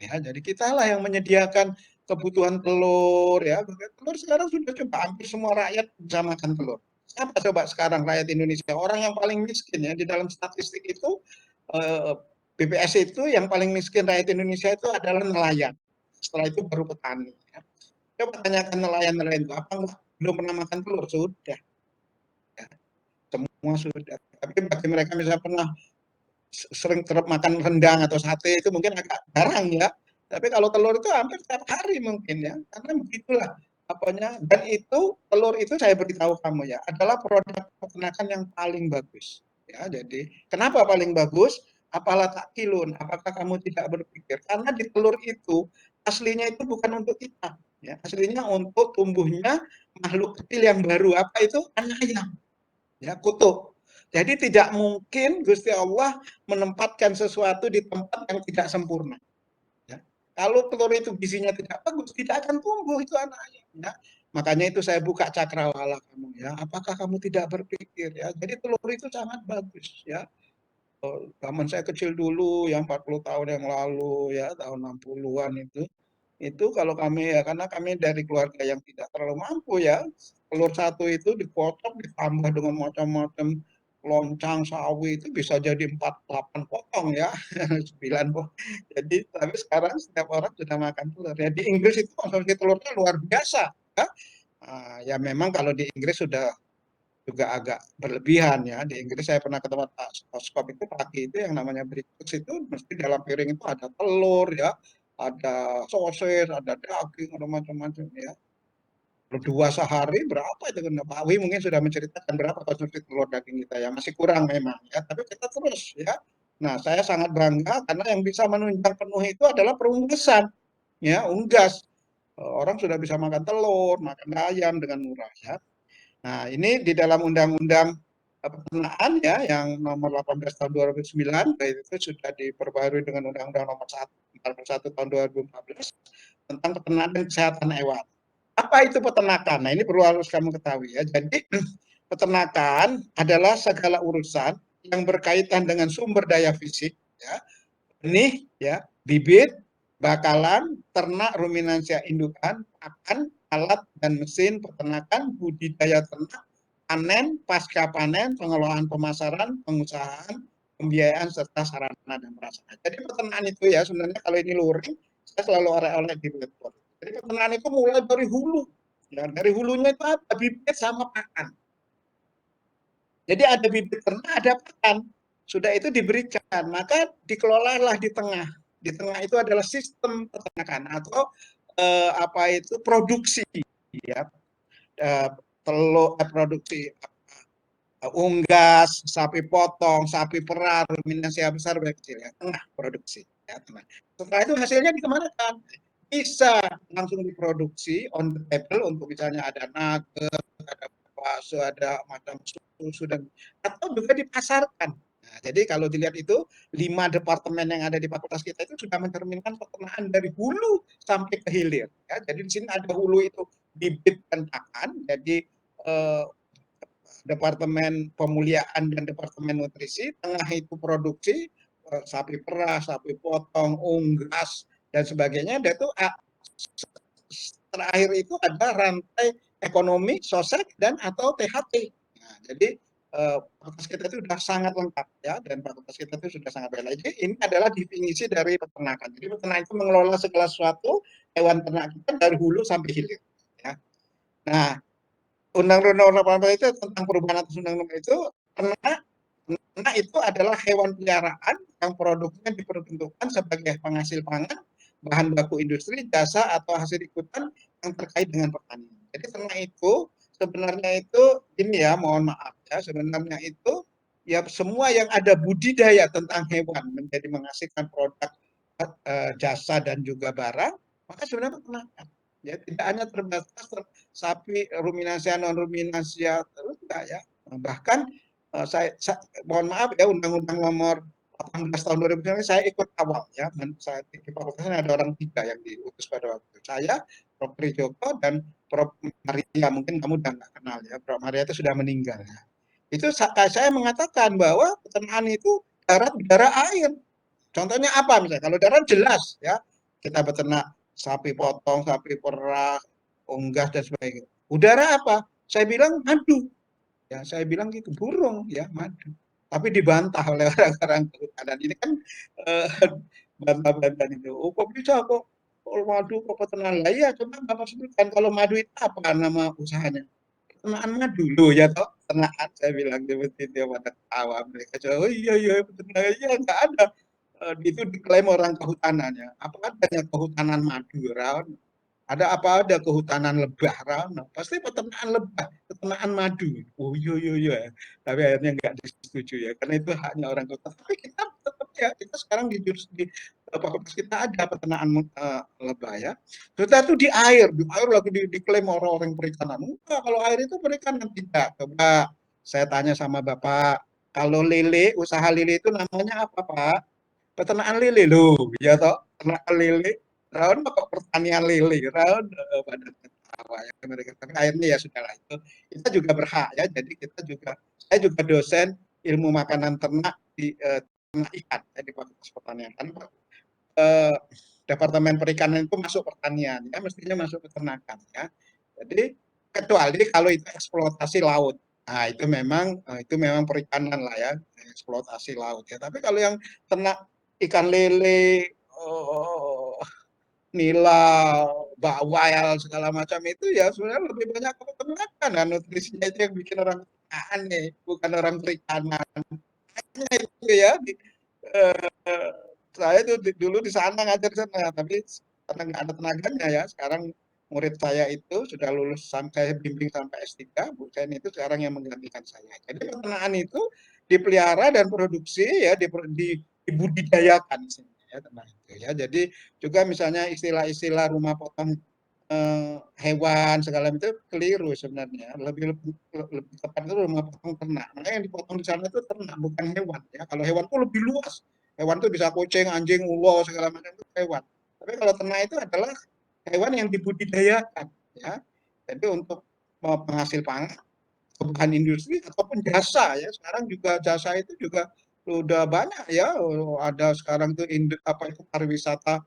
ya. Jadi kitalah yang menyediakan kebutuhan telur ya. Telur sekarang sudah coba hampir semua rakyat bisa makan telur. Siapa coba sekarang rakyat Indonesia? Orang yang paling miskin ya di dalam statistik itu eh, BPS itu yang paling miskin rakyat Indonesia itu adalah nelayan. Setelah itu baru petani. Ya. Coba tanyakan nelayan-nelayan itu apa enggak belum pernah makan telur? Sudah, ya, semua sudah. Tapi bagi mereka misalnya pernah sering makan rendang atau sate itu mungkin agak jarang ya. Tapi kalau telur itu hampir setiap hari mungkin ya. Karena begitulah apanya. Dan itu telur itu saya beritahu kamu ya adalah produk peternakan yang paling bagus. Ya, jadi kenapa paling bagus? Apalah tak kilun. Apakah kamu tidak berpikir? Karena di telur itu aslinya itu bukan untuk kita. Ya, aslinya untuk tumbuhnya makhluk kecil yang baru. Apa itu? Anak ayam. Ya, kutub. Jadi tidak mungkin Gusti Allah menempatkan sesuatu di tempat yang tidak sempurna. Ya. Kalau telur itu gizinya tidak bagus, tidak akan tumbuh itu anak ayam. Ya. Makanya itu saya buka cakrawala kamu ya. Apakah kamu tidak berpikir ya? Jadi telur itu sangat bagus ya. Zaman saya kecil dulu yang 40 tahun yang lalu ya, tahun 60-an itu kalau kami ya karena kami dari keluarga yang tidak terlalu mampu ya, telur satu itu dipotong ditambah dengan macam-macam loncang sawi itu bisa jadi 4, 8 potong ya, 9 potong. Jadi tapi sekarang setiap orang sudah makan telur. Ya di Inggris itu konsumsi telurnya luar biasa ya. Ya memang kalau di Inggris sudah juga agak berlebihan ya. Di Inggris saya pernah ke tempat skop itu pagi itu yang namanya breakfast itu mesti dalam piring itu ada telur ya, ada sosis, ada daging, ada macam-macam ya. Berdua sehari berapa itu kan Pak Wi mungkin sudah menceritakan berapa konsumsi telur daging kita ya masih kurang memang ya tapi kita terus ya. Nah saya sangat bangga karena yang bisa menunjang penuh itu adalah perunggasan ya unggas. Orang sudah bisa makan telur, makan ayam dengan murah ya. Nah, ini di dalam Undang-Undang Peternakan ya yang nomor 18 tahun 2009 itu sudah diperbarui dengan Undang-Undang nomor 41 tahun 2014 tentang peternakan dan kesehatan hewan. Apa itu peternakan? Nah, ini perlu harus kamu ketahui ya. Jadi peternakan adalah segala urusan yang berkaitan dengan sumber daya fisik ya, benih ya, bibit, bakalan, ternak, ruminansia indukan, pakan, alat dan mesin peternakan, budidaya ternak, panen, pasca panen, pengelolaan pemasaran, pengusahaan, pembiayaan serta sarana dan prasarana. Jadi peternakan itu ya sebenarnya kalau ini luring, saya selalu oleh-oleh di Blackboard. Jadi peternakan itu mulai dari hulu. Ya, dari hulunya itu apa? Bibit sama pakan. Jadi ada bibit ternak, ada pakan. Sudah itu diberikan, maka dikelolalah di tengah. Di tengah itu adalah sistem peternakan atau apa itu produksi ya. Telur produksi unggas, sapi potong, sapi perah, ruminansia besar kecil ya, tengah produksi ya, tengah. Setelah itu hasilnya dikemanakan? Bisa langsung diproduksi on the table untuk misalnya ada nugget, ada bakso, ada macam susu dan atau juga dipasarkan. Nah, jadi kalau dilihat itu 5 departemen yang ada di fakultas kita itu sudah mencerminkan peternakan dari hulu sampai ke hilir. Ya. Jadi di sini ada hulu itu bibit dan pakan, jadi eh, departemen pemuliaan dan departemen nutrisi, tengah itu produksi sapi perah, sapi potong, unggas dan sebagainya. Dan itu terakhir itu ada rantai ekonomi, sosek dan atau THT. Nah, jadi fakultas kita itu sudah sangat lengkap ya dan fakultas kita itu sudah sangat baik. Jadi ini adalah definisi dari peternakan. Jadi peternak itu mengelola segala sesuatu hewan ternak kita dari hulu sampai hilir. Ya. Nah, Undang-Undang 18 itu tentang perubahan atas undang-undang itu ternak itu adalah hewan peliharaan yang produknya diperuntukkan sebagai penghasil pangan, bahan baku industri, jasa atau hasil ikutan yang terkait dengan pertanian. Jadi ternak itu sebenarnya itu ini ya, mohon maaf ya, sebenarnya itu ya semua yang ada budidaya tentang hewan menjadi menghasilkan produk jasa dan juga barang, maka sebenarnya peternakan. Ya, tidak hanya terbatas sapi ruminansia non ruminansia terus enggak ya. Bahkan saya mohon maaf ya Undang-Undang nomor 18 tahun 2009 saya ikut awal ya. Saya di fakultasnya ada orang 3 yang diutus pada waktu itu. Saya, Prof. Joko dan Prof. Maria. Mungkin kamu udah nggak kenal ya. Prof. Maria itu sudah meninggal ya. Itu saya mengatakan bahwa peternakan itu darat, udara, air. Contohnya apa misalnya? Kalau darat jelas ya kita beternak sapi potong, sapi perah, unggas dan sebagainya. Udara apa? Saya bilang madu. Ya, saya bilang gitu, burung ya, madu. Tapi dibantah oleh orang-orang kehutanan. Ini kan eh, bantah-bantahan itu. Oh, kok bisa kok kalau madu kok peternakan? Lah iya, coba Bapak sebutkan kalau madu itu apa nama usahanya? Peternakan madu loh ya toh, peternakan saya bilang seperti itu pada ketawa mereka. Oh iya iya peternakan iya enggak ada. Itu diklaim orang kehutanan ya. Apa adanya kehutanan madu, Raun? Ada kehutanan lebah, Raun? Pasti peternakan lebah, peternakan madu. Oh iya iya iya. Tapi akhirnya nggak disetujui ya, karena itu haknya orang kota. Tapi kita tetap ya, kita sekarang di fakultas kita ada peternakan lebah ya. Kita itu di air lagi diklaim orang-orang perikanan. Enggak, kalau air itu perikanan tidak. Coba saya tanya sama Bapak, kalau lele, usaha lele itu namanya apa, Pak? Peternakan lele loh, ya toh, peternakan lele. Rawan kok pertanian lele, rawan pada ketawa ya mereka. Tapi akhirnya ya sudahlah itu. Kita juga berhak ya. Jadi kita juga, saya juga dosen ilmu makanan ternak di ternak ikan ya, di Fakultas Pertanian. Kan eh, Departemen Perikanan itu masuk pertanian ya, mestinya masuk peternakan ya. Jadi kecuali kalau itu eksploitasi laut. Nah, itu memang perikanan lah ya, eksploitasi laut ya. Tapi kalau yang ternak ikan lele, nila, bawal segala macam itu ya sebenarnya lebih banyak ke peternakan. Nah, nutrisinya itu yang bikin orang aneh, bukan orang perikanan. Hanya itu ya. Eh, saya itu dulu di sana ngajar di sana, tapi karena nggak ada tenaganya ya. Sekarang murid saya itu sudah lulus sampai bimbing sampai S3, Bu Sen itu sekarang yang menggantikan saya. Jadi peternakan itu dipelihara dan produksi ya dibudidayakan ya tenang itu ya. Jadi juga misalnya istilah-istilah rumah potong hewan segala itu keliru sebenarnya. Lebih tepat itu rumah potong ternak. Makanya yang dipotong di sana itu ternak bukan hewan ya. Kalau hewan itu lebih luas. Hewan itu bisa kucing, anjing, ulo segala macam itu hewan. Tapi kalau ternak itu adalah hewan yang dibudidayakan ya. Jadi untuk penghasil pangan, bahan industri ataupun jasa ya. Sekarang juga jasa itu juga udah banyak ya. Ada sekarang tuh apa itu pariwisata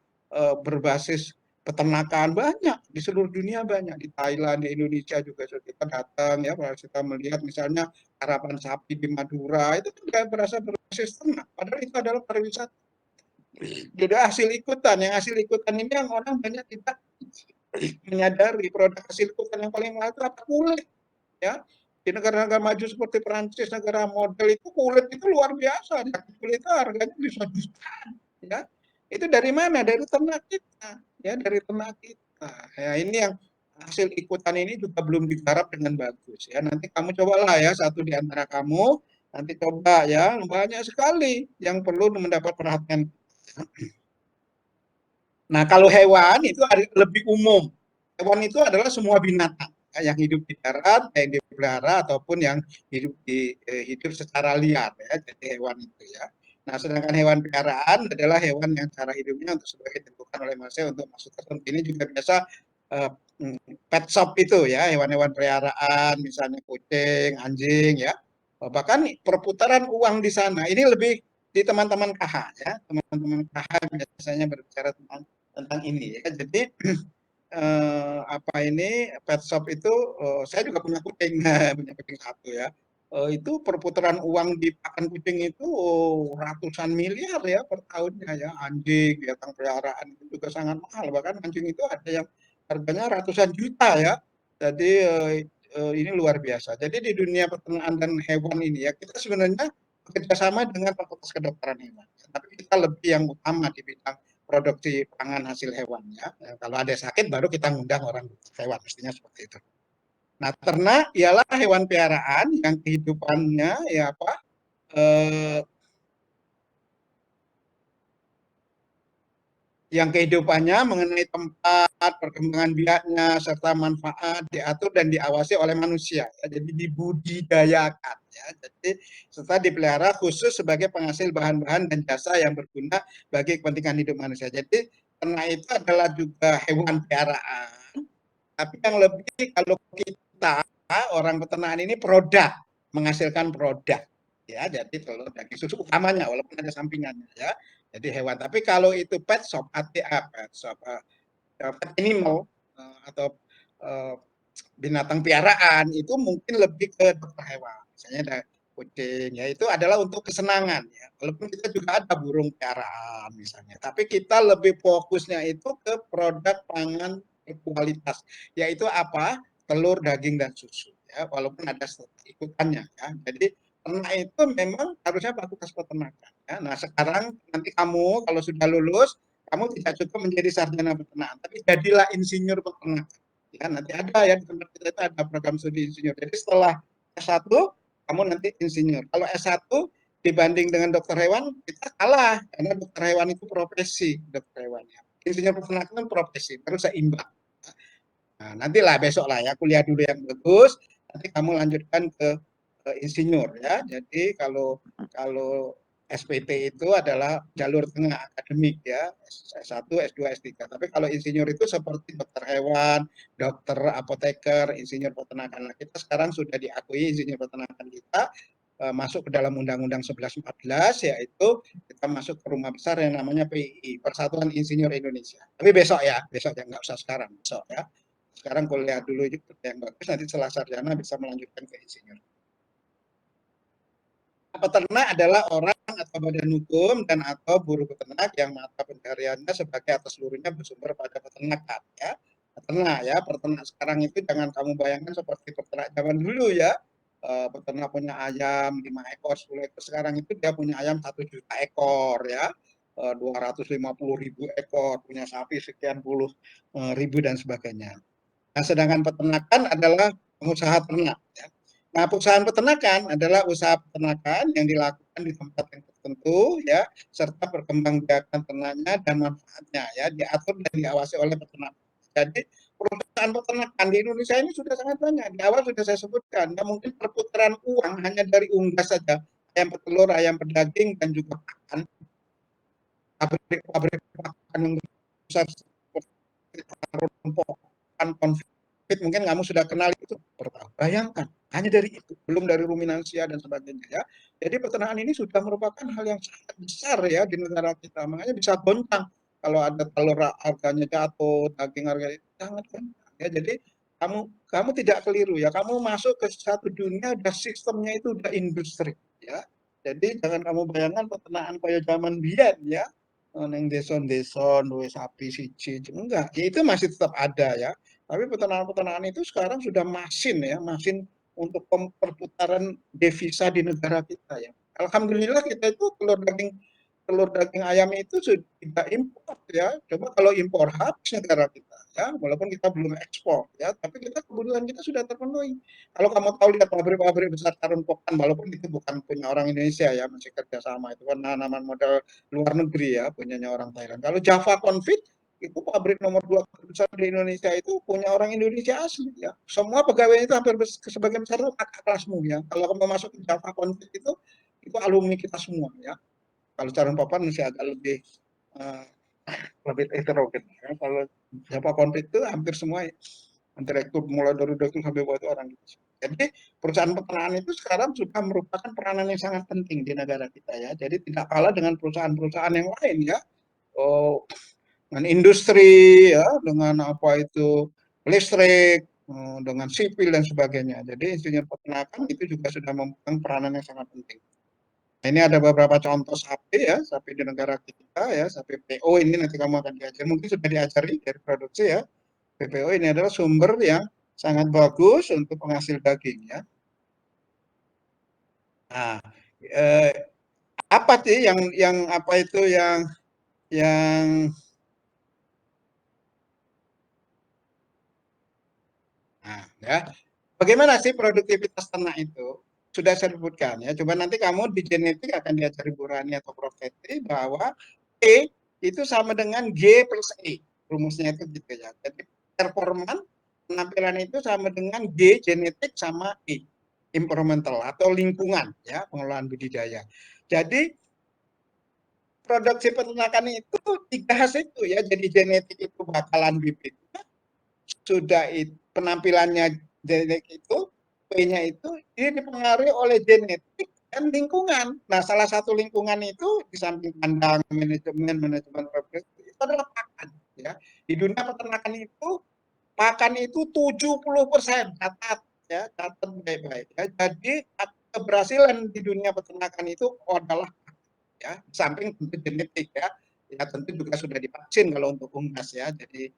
berbasis peternakan banyak di seluruh dunia, banyak di Thailand, di Indonesia juga kita datang ya, kita melihat misalnya harapan sapi di Madura itu juga berasa berbasis ternak, padahal itu adalah pariwisata. Jadi hasil ikutan, yang hasil ikutan ini yang orang banyak tidak menyadari produk hasil ikutan yang paling mahal itu apa? Kulit ya. Di negara-negara maju seperti Perancis, negara model itu kulit itu luar biasa. Kulit itu harganya bisa jutaan. Ya. Itu dari mana? Dari ternak kita. Ya, dari ternak kita. Ya, ini yang hasil ikutan ini juga belum digarap dengan bagus. Ya, nanti kamu cobalah ya, satu di antara kamu, nanti coba ya, banyak sekali yang perlu mendapat perhatian. Nah, kalau hewan itu lebih umum. Hewan itu adalah semua binatang yang hidup di darat, yang dipelihara ataupun yang hidup secara liar ya. Jadi hewan itu ya. Nah, sedangkan hewan peliharaan adalah hewan yang cara hidupnya untuk sebagai ditentukan oleh manusia untuk masuk tertentu. Ini juga biasa uh, pet shop itu ya, hewan-hewan peliharaan, misalnya kucing, anjing ya. Bahkan perputaran uang di sana ini lebih di teman-teman KH ya, teman-teman KH biasanya berbicara tentang ini ya. Jadi apa ini pet shop itu saya juga punya kucing, punya kucing satu ya. Itu perputaran uang di pakan kucing itu ratusan miliar ya per tahunnya ya. Anjing, binatang peliharaan itu juga sangat mahal. Bahkan anjing itu ada yang harganya ratusan juta ya. Jadi ini luar biasa. Jadi di dunia peternakan dan hewan ini ya kita sebenarnya bekerjasama dengan Fakultas Kedokteran Hewan. Tapi kita lebih yang utama di bidang produksi pangan hasil hewan ya. Kalau ada sakit baru kita ngundang orang hewan, mestinya seperti itu. Nah, ternak ialah hewan piaraan yang kehidupannya ya apa? Eh, yang kehidupannya mengenai tempat, perkembangan biaknya, serta manfaat diatur dan diawasi oleh manusia. Ya. Jadi dibudidayakan. Ya. Jadi serta dipelihara khusus sebagai penghasil bahan-bahan dan jasa yang berguna bagi kepentingan hidup manusia. Jadi ternak itu adalah juga hewan piaraan, tapi yang lebih kalau kita orang peternakan ini produk, menghasilkan produk. Ya, jadi telur, daging, susu utamanya walaupun ada sampingannya ya. Jadi hewan. Tapi kalau itu pet shop, pet shop, pet animal atau uh, binatang piaraan itu mungkin lebih ke dokter hewan. Misalnya ada kucing, ya itu adalah untuk kesenangan ya. Walaupun kita juga ada burung piaraan misalnya, tapi kita lebih fokusnya itu ke produk pangan berkualitas, yaitu apa? Telur, daging dan susu ya. Walaupun ada ikutannya ya. Jadi ternak itu memang harusnya fakultas peternakan ya. Nah, sekarang nanti kamu kalau sudah lulus, kamu tidak cukup menjadi sarjana peternakan, tapi jadilah insinyur peternakan. Ya, nanti ada ya di tempat kita itu ada program studi insinyur. Jadi setelah S1 kamu nanti insinyur. Kalau S1 dibanding dengan dokter hewan kita kalah karena dokter hewan itu profesi dokter hewannya. Insinyur peternakan profesi terus seimbang. Nah, nantilah besok lah ya kuliah dulu yang bagus, nanti kamu lanjutkan ke insinyur ya. Jadi kalau kalau SPT itu adalah jalur tengah akademik ya, S1, S2, S3. Tapi kalau insinyur itu seperti dokter hewan, dokter apoteker, insinyur peternakan. Nah, kita sekarang sudah diakui insinyur peternakan kita masuk ke dalam Undang-Undang 1114, yaitu kita masuk ke rumah besar yang namanya PII, Persatuan Insinyur Indonesia. Tapi besok ya, nggak usah sekarang, besok ya. Sekarang kuliah dulu yang bagus, nanti setelah sarjana bisa melanjutkan ke insinyur. Peternak adalah orang atau badan hukum dan atau buruh peternak yang mata pencariannya sebagai atas seluruhnya bersumber pada peternakan ya. Peternak ya, peternak sekarang itu jangan kamu bayangkan seperti peternak zaman dulu ya. Peternak punya ayam 5 ekor, 10 ekor. Sekarang itu dia punya ayam 1 juta ekor ya. 250.000 ekor, punya sapi sekian puluh ribu dan sebagainya. Nah, sedangkan peternakan adalah pengusaha ternak. Ya. Nah, perusahaan peternakan adalah usaha peternakan yang dilakukan di tempat yang tertentu, ya, serta perkembangbiakan ternaknya dan manfaatnya, ya, diatur dan diawasi oleh peternak. Jadi perusahaan peternakan di Indonesia ini sudah sangat banyak. Di awal sudah saya sebutkan, ya, mungkin perputaran uang hanya dari unggas saja, ayam petelur, ayam pedaging, dan juga pakan, pabrik-pabrik pakan yang besar seperti pakan konflik mungkin kamu sudah kenal itu pertama. Bayangkan hanya dari itu, belum dari ruminansia dan sebagainya ya. Jadi peternakan ini sudah merupakan hal yang sangat besar ya di negara kita. Makanya bisa goncang kalau ada telur harganya jatuh, daging harganya sangat goncang ya. Jadi kamu kamu tidak keliru ya. Kamu masuk ke satu dunia udah sistemnya itu udah industri ya. Jadi jangan kamu bayangkan peternakan kayak zaman biyen ya. Neng deson-deson, duwe sapi siji, enggak, ya itu masih tetap ada ya. Tapi peternakan-peternakan itu sekarang sudah masin ya, masin untuk perputaran devisa di negara kita ya. Alhamdulillah kita itu telur daging ayam itu sudah tidak impor ya. Coba kalau impor habis negara kita ya, walaupun kita belum ekspor ya, tapi kita kebutuhan kita sudah terpenuhi. Kalau kamu tahu lihat pabrik-pabrik besar karun pokan, walaupun itu bukan punya orang Indonesia ya, masih kerjasama itu kan tanaman modal luar negeri ya, punyanya orang Thailand. Kalau Java Confit itu pabrik nomor 2 terbesar di Indonesia itu punya orang Indonesia asli ya. Semua pegawai itu hampir sebagian besar itu kakak kelasmu ya. Kalau kamu masuk ke Java Confit itu alumni kita semua ya. Kalau Carun Papan masih agak uh, lebih heterogen. Ya. Kalau Java Confit itu hampir semua direktur mulai dari direktur sampai bawah itu orang Indonesia. Jadi perusahaan peternakan itu sekarang sudah merupakan peranan yang sangat penting di negara kita ya. Jadi tidak kalah dengan perusahaan-perusahaan yang lain ya. Oh, dengan industri ya, dengan apa itu listrik, dengan sipil dan sebagainya. Jadi insinyur peternakan itu juga sudah memegang peranan yang sangat penting. Ini ada beberapa contoh sapi ya, sapi di negara kita ya, sapi PO ini nanti kamu akan diajar, mungkin sudah diajari dari produksi ya. PPO ini adalah sumber yang sangat bagus untuk penghasil daging ya. Nah, eh, apa sih yang apa itu yang nah, ya. Bagaimana sih produktivitas ternak itu? Sudah saya sebutkan ya. Coba nanti kamu di genetik akan diajari Bu Rani atau Prof. Teti bahwa E itu sama dengan G plus E. Rumusnya itu gitu ya. Jadi performan penampilan itu sama dengan G genetik sama E environmental atau lingkungan ya, pengelolaan budidaya. Jadi produksi peternakan itu 3 hal itu ya. Jadi genetik itu bakalan bibit sudah penampilannya genetik itu P-nya itu ini dipengaruhi oleh genetik dan lingkungan. Nah, salah satu lingkungan itu di samping kandang, manajemen reproduksi itu adalah pakan. Ya, di dunia peternakan itu pakan itu 70%, catat baik-baik. Ya. Jadi keberhasilan di dunia peternakan itu adalah ya, samping tentu genetik ya. Ya tentu juga sudah divaksin kalau untuk unggas ya. Jadi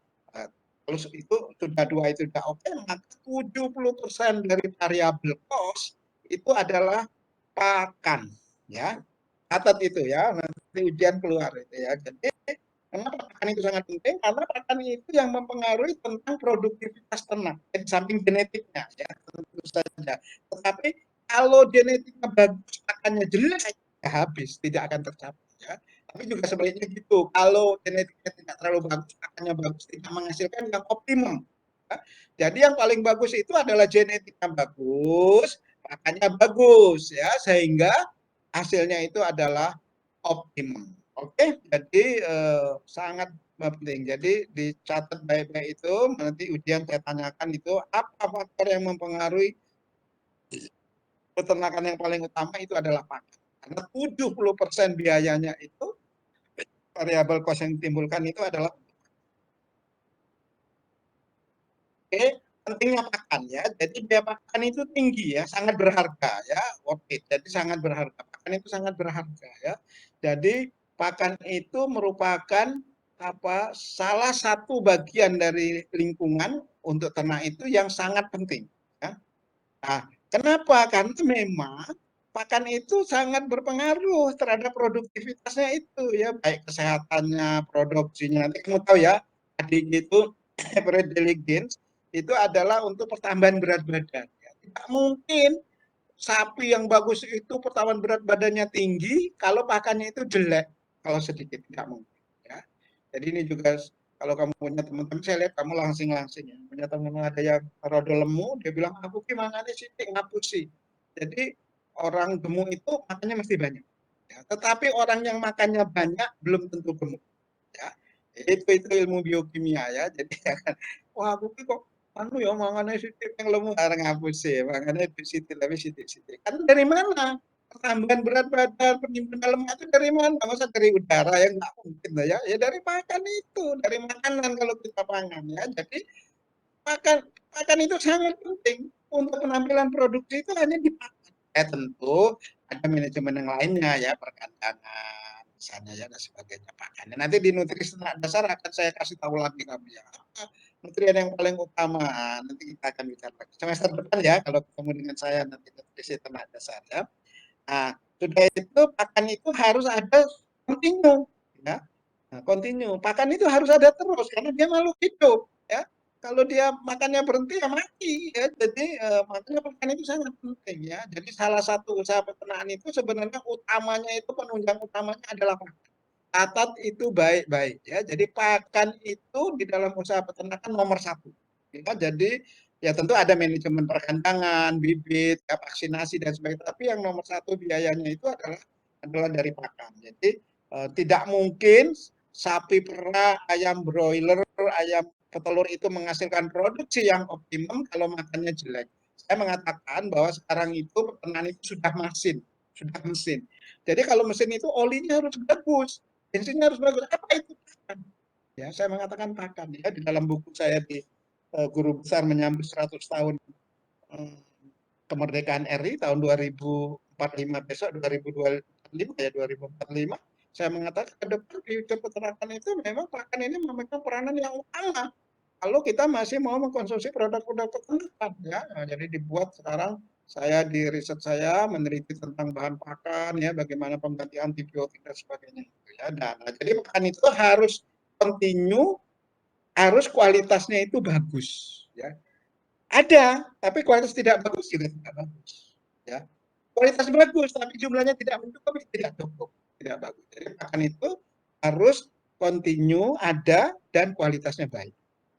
kalau itu sudah dua itu sudah oke, maka 70% dari variabel cost itu adalah pakan ya. Catat itu ya, nanti ujian keluar itu ya. Jadi kenapa pakan itu sangat penting? Karena pakan itu yang mempengaruhi tentang produktivitas ternak. Di samping genetiknya ya, tentu saja. Tetapi kalau genetiknya bagus, pakannya jelek, ya habis, tidak akan tercapai ya. Tapi juga sebaliknya gitu. Kalau genetiknya tidak terlalu bagus, pakannya bagus, tidak menghasilkan yang optimum. Ya. Jadi yang paling bagus itu adalah genetiknya bagus, pakannya bagus ya, sehingga hasilnya itu adalah optimum. Oke, jadi sangat penting. Jadi dicatat baik-baik itu, nanti ujian saya tanyakan itu apa faktor yang mempengaruhi peternakan yang paling utama itu adalah pakan. Karena 70% biayanya itu variabel cost yang ditimbulkan itu adalah oke, pentingnya pakan ya. Jadi biaya pakan itu tinggi ya, sangat berharga ya, worth it. Jadi sangat berharga. Pakan itu sangat berharga ya. Jadi pakan itu merupakan salah satu bagian dari lingkungan untuk ternak itu yang sangat penting. Ya. Nah, kenapa? Karena memang pakan itu sangat berpengaruh terhadap produktivitasnya itu ya, baik kesehatannya, produksinya. Nanti kamu tahu ya, adik itu Bradley Gaines itu adalah untuk pertambahan berat badan. Ya. Tidak mungkin sapi yang bagus itu pertambahan berat badannya tinggi kalau pakannya itu jelek, kalau sedikit tidak mungkin. Ya. Jadi ini juga kalau kamu punya teman-teman, saya lihat kamu langsing-langsing ya. Punya teman ada yang rada lemu, dia bilang aku gimana nih sih ngapusi. Jadi orang gemuk itu makannya mesti banyak. Ya. Tetapi orang yang makannya banyak belum tentu gemuk. Ya. Itu ilmu biokimia ya. Jadi wah aku kok anu ya mangannya sithik yang lemu areng ngapusi, mangannya sithik tapi sithik-sithik. Kan dari mana? Tambahan berat badan, penimbunan lemak itu dari mana? Masa dari udara ya nggak mungkin lah ya. Ya dari makan itu, dari makanan kalau kita pangan ya. Jadi makan makan itu sangat penting untuk penampilan produksi itu hanya di pakan. Tentu ada manajemen yang lainnya ya, perkandangan misalnya ya dan sebagainya pakan. Nanti di nutrisi ternak dasar akan saya kasih tahu lagi kamu ya. Apa nutrien yang paling utama nanti kita akan bicara lagi semester depan ya kalau ketemu dengan saya nanti nutrisi ternak dasar ya. Nah, sudah itu pakan itu harus ada kontinu ya. Nah, kontinu. Pakan itu harus ada terus karena dia makhluk hidup ya. Kalau dia makannya berhenti ya mati ya. Jadi makanya pakan itu sangat penting ya. Jadi salah satu usaha peternakan itu sebenarnya utamanya itu penunjang utamanya adalah pakan. Catat itu baik-baik ya. Jadi pakan itu di dalam usaha peternakan nomor satu. Ya, jadi ya tentu ada manajemen perkandangan, bibit, ya, vaksinasi dan sebagainya. Tapi yang nomor satu biayanya itu adalah dari pakan. Jadi tidak mungkin sapi perah, ayam broiler, ayam petelur itu menghasilkan produksi yang optimum kalau makannya jelek. Saya mengatakan bahwa sekarang itu peternakan itu sudah mesin. Jadi kalau mesin itu olinya harus bagus, bensinnya harus bagus. Apa itu pakan? Ya, saya mengatakan pakan ya di dalam buku saya di Guru Besar Menyambut 100 tahun eh, kemerdekaan RI tahun 2045 besok 2025 ya 2045 saya mengatakan ke depan di peternakan itu memang pakan ini memegang peranan yang utama kalau kita masih mau mengkonsumsi produk-produk peternakan ya. Nah, jadi dibuat sekarang saya di riset saya meneliti tentang bahan pakan ya bagaimana pengganti antibiotik dan sebagainya itu ya. Nah, jadi pakan itu harus continue, harus kualitasnya itu bagus ya. Ada, tapi kualitas tidak bagus juga tidak bagus ya. Kualitas bagus tapi jumlahnya tidak mencukupi tidak cukup, tidak bagus. Jadi pakan itu harus continue ada dan kualitasnya baik.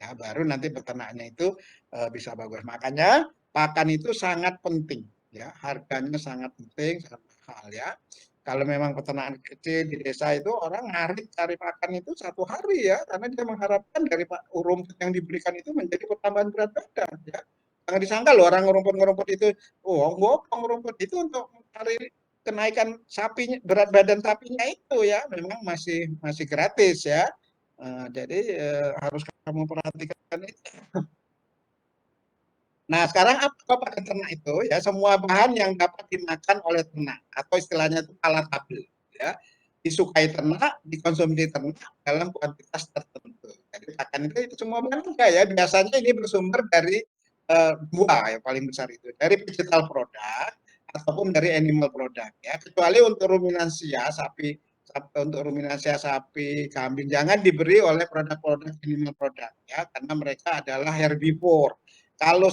Ya, baru nanti peternaknya itu bisa bagus. Makanya pakan itu sangat penting ya, harganya sangat penting, sangat mahal ya. Kalau memang peternakan kecil di desa itu orang ngarit cari pakan itu satu hari ya, karena dia mengharapkan dari rumput yang diberikan itu menjadi pertambahan berat badan ya. Jangan disangka loh orang ngerumput-ngerumput itu, oh gotong rumput itu untuk mencari kenaikan sapinya, berat badan sapinya itu ya memang masih gratis ya. Jadi harus kamu perhatikan itu. Nah, sekarang apa pakan ternak itu? Ya, semua bahan yang dapat dimakan oleh ternak atau istilahnya itu palatable, ya. Disukai ternak, dikonsumsi ternak dalam kuantitas tertentu. Jadi pakan itu semua bahan juga ya. Biasanya ini bersumber dari dua yang paling besar itu, dari vegetal product ataupun dari animal product ya. Kecuali untuk ruminansia sapi, untuk ruminansia sapi, kambing jangan diberi oleh produk-produk animal product ya, karena mereka adalah herbivore. Kalau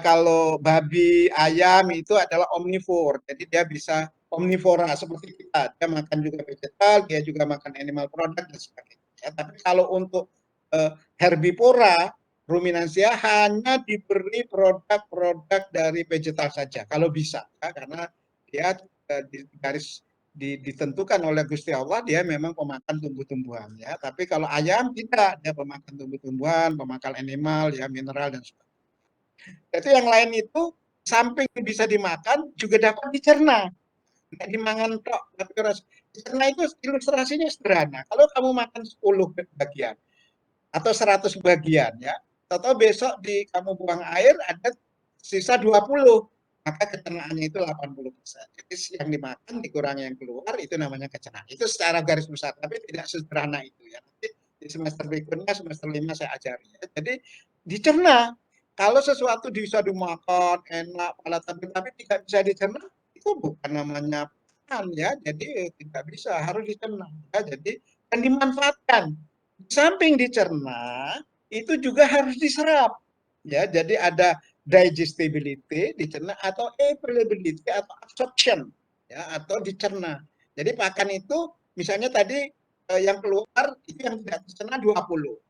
kalau babi, ayam itu adalah omnivore. Jadi dia bisa omnivora seperti kita. Dia makan juga vegetal, dia juga makan animal product dan sebagainya. Ya, tapi kalau untuk herbivora, ruminansia hanya diberi produk-produk dari vegetal saja kalau bisa ya, karena dia di garis ditentukan oleh Gusti Allah dia memang pemakan tumbuh-tumbuhan ya. Tapi kalau ayam tidak, dia pemakan tumbuh-tumbuhan, pemakan animal ya, mineral dan sebagainya. Itu yang lain itu samping bisa dimakan juga dapat dicerna. Nggak dimangan tok, tapi dicerna itu ilustrasinya sederhana. Kalau kamu makan 10 bagian atau 100 bagian ya, atau besok kamu buang air ada sisa 20, maka kecernaannya itu 80%. Jadi yang dimakan dikurangi yang keluar itu namanya kecernaan. Itu secara garis besar, tapi tidak sederhana itu ya. Nanti di semester berikutnya, semester 5 saya ajari ya. Jadi dicerna. Kalau sesuatu bisa dimakan enak, palatable tapi tidak bisa dicerna, itu bukan namanya makan ya. Jadi tidak bisa, harus dicerna ya. Jadi dan dimanfaatkan. Di samping dicerna, itu juga harus diserap. Ya, jadi ada digestibility dicerna atau availability atau absorption ya atau dicerna. Jadi pakan itu misalnya tadi yang keluar itu yang tidak tercerna 20.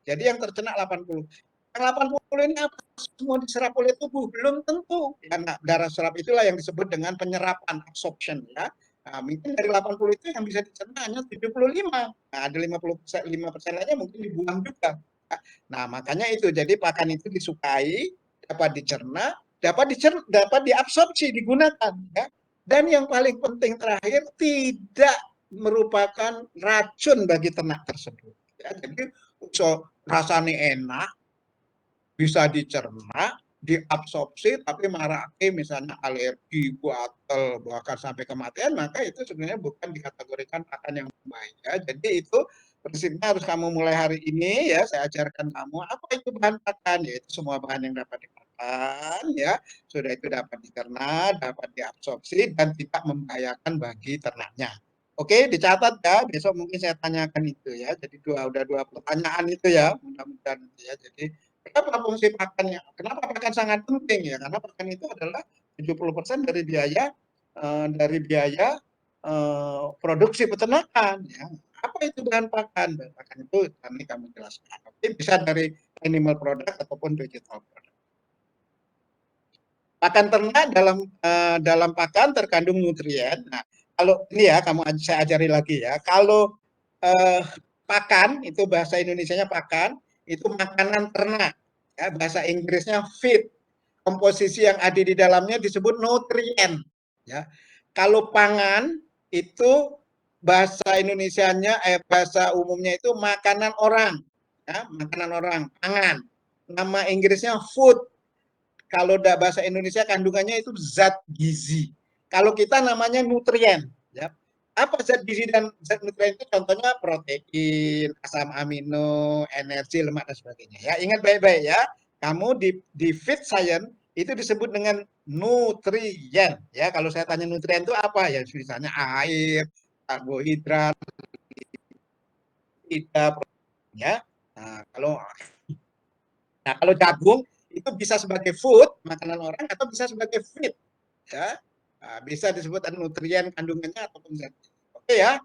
Jadi yang tercerna 80. Yang 80 ini apa semua diserap oleh tubuh? Belum tentu. Karena darah serap itulah yang disebut dengan penyerapan absorption ya. Nah, mungkin dari 80 itu yang bisa dicerna hanya 75. Nah, ada 50%, 5% lainnya mungkin dibuang juga. Nah, makanya itu. Jadi pakan itu disukai, dapat dicerna, dapat diabsorpsi, digunakan ya. Dan yang paling penting terakhir tidak merupakan racun bagi ternak tersebut. Ya, jadi so, rasanya enak, bisa dicerna, diabsorpsi, tapi marake misalnya alergi, gatal, bahkan sampai kematian, maka itu sebenarnya bukan dikategorikan pakan yang baik. Ya. Jadi itu prinsipnya harus kamu mulai hari ini ya, saya ajarkan kamu apa itu bahan pakan, yaitu semua bahan yang dapat dimakan, ya sudah itu dapat dicerna, dapat diabsorpsi dan tidak membahayakan bagi ternaknya. Oke, dicatat ya. Besok mungkin saya tanyakan itu ya. Jadi udah dua pertanyaan itu ya. Mudah-mudahan ya. Jadi kenapa fungsi pakannya? Kenapa pakan sangat penting ya? Karena pakan itu adalah 70% dari biaya produksi peternakan ya. Apa itu bahan pakan? Bahan pakan itu kami jelaskan. Oke, bisa dari animal product ataupun vegetal product. Pakan ternak dalam pakan terkandung nutrien. Nah, kalau ini ya saya ajari lagi ya. Kalau pakan itu bahasa Indonesianya pakan, itu makanan ternak. Ya, bahasa Inggrisnya feed. Komposisi yang ada di dalamnya disebut nutrien. Ya. Kalau pangan itu bahasa Indonesianya bahasa umumnya itu makanan orang. Ya, makanan orang, pangan. Nama Inggrisnya food. Kalau bahasa Indonesia kandungannya itu zat gizi. Kalau kita namanya nutrien. Ya. Apa zat gizi dan zat nutrien itu? Contohnya protein, asam amino, energi, lemak dan sebagainya. Ya, ingat baik-baik ya. Kamu di feed science itu disebut dengan nutrien. Ya, kalau saya tanya nutrien itu apa ya? Misalnya air, karbohidrat, tidak, ya. Nah, kalau jagung itu bisa sebagai food, makanan orang, atau bisa sebagai feed. Ya. Nah, bisa disebut nutrien kandungannya ataupun zat. Oke ya,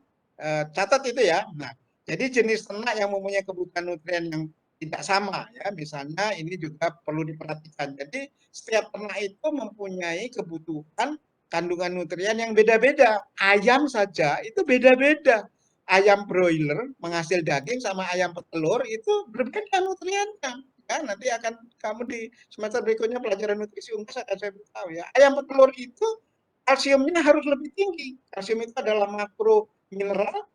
catat itu ya. Nah, jadi jenis ternak yang mempunyai kebutuhan nutrien yang tidak sama ya, misalnya ini juga perlu diperhatikan. Jadi setiap ternak itu mempunyai kebutuhan kandungan nutrien yang beda-beda. Ayam saja itu beda-beda. Ayam broiler menghasil daging sama ayam petelur itu berbeda nutriennya. Ya, nanti akan kamu di semester berikutnya pelajaran nutrisi unggul akan saya beritahu ya. Ayam petelur itu kalsiumnya harus lebih tinggi. Kalsium itu adalah makro mineral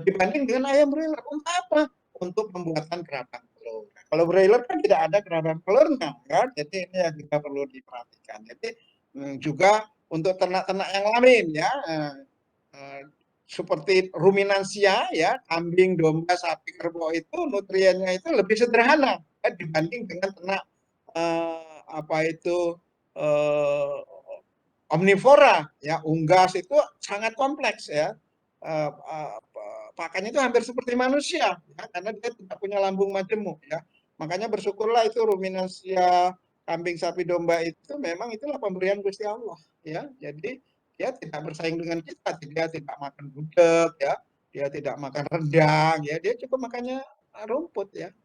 dibanding dengan ayam broiler. Untuk apa? Untuk pembuatan kerabat telur. Kalau broiler kan tidak ada kerabat telurnya, ya. Jadi ini yang kita perlu diperhatikan. Jadi juga untuk ternak-ternak yang lain, ya, seperti ruminansia, ya, kambing, domba, sapi, kerbau itu nutriennya itu lebih sederhana, ya, dibanding dengan ternak apa itu eh, omnivora, ya, unggas itu sangat kompleks, ya. Pakannya itu hampir seperti manusia, ya, karena dia tidak punya lambung majemuk, ya. Makanya bersyukurlah itu ruminansia, kambing, sapi, domba itu memang itulah pemberian Gusti Allah, ya. Jadi dia tidak bersaing dengan kita, dia tidak makan gudeg, ya, dia tidak makan rendang, ya, dia cukup makannya rumput, ya.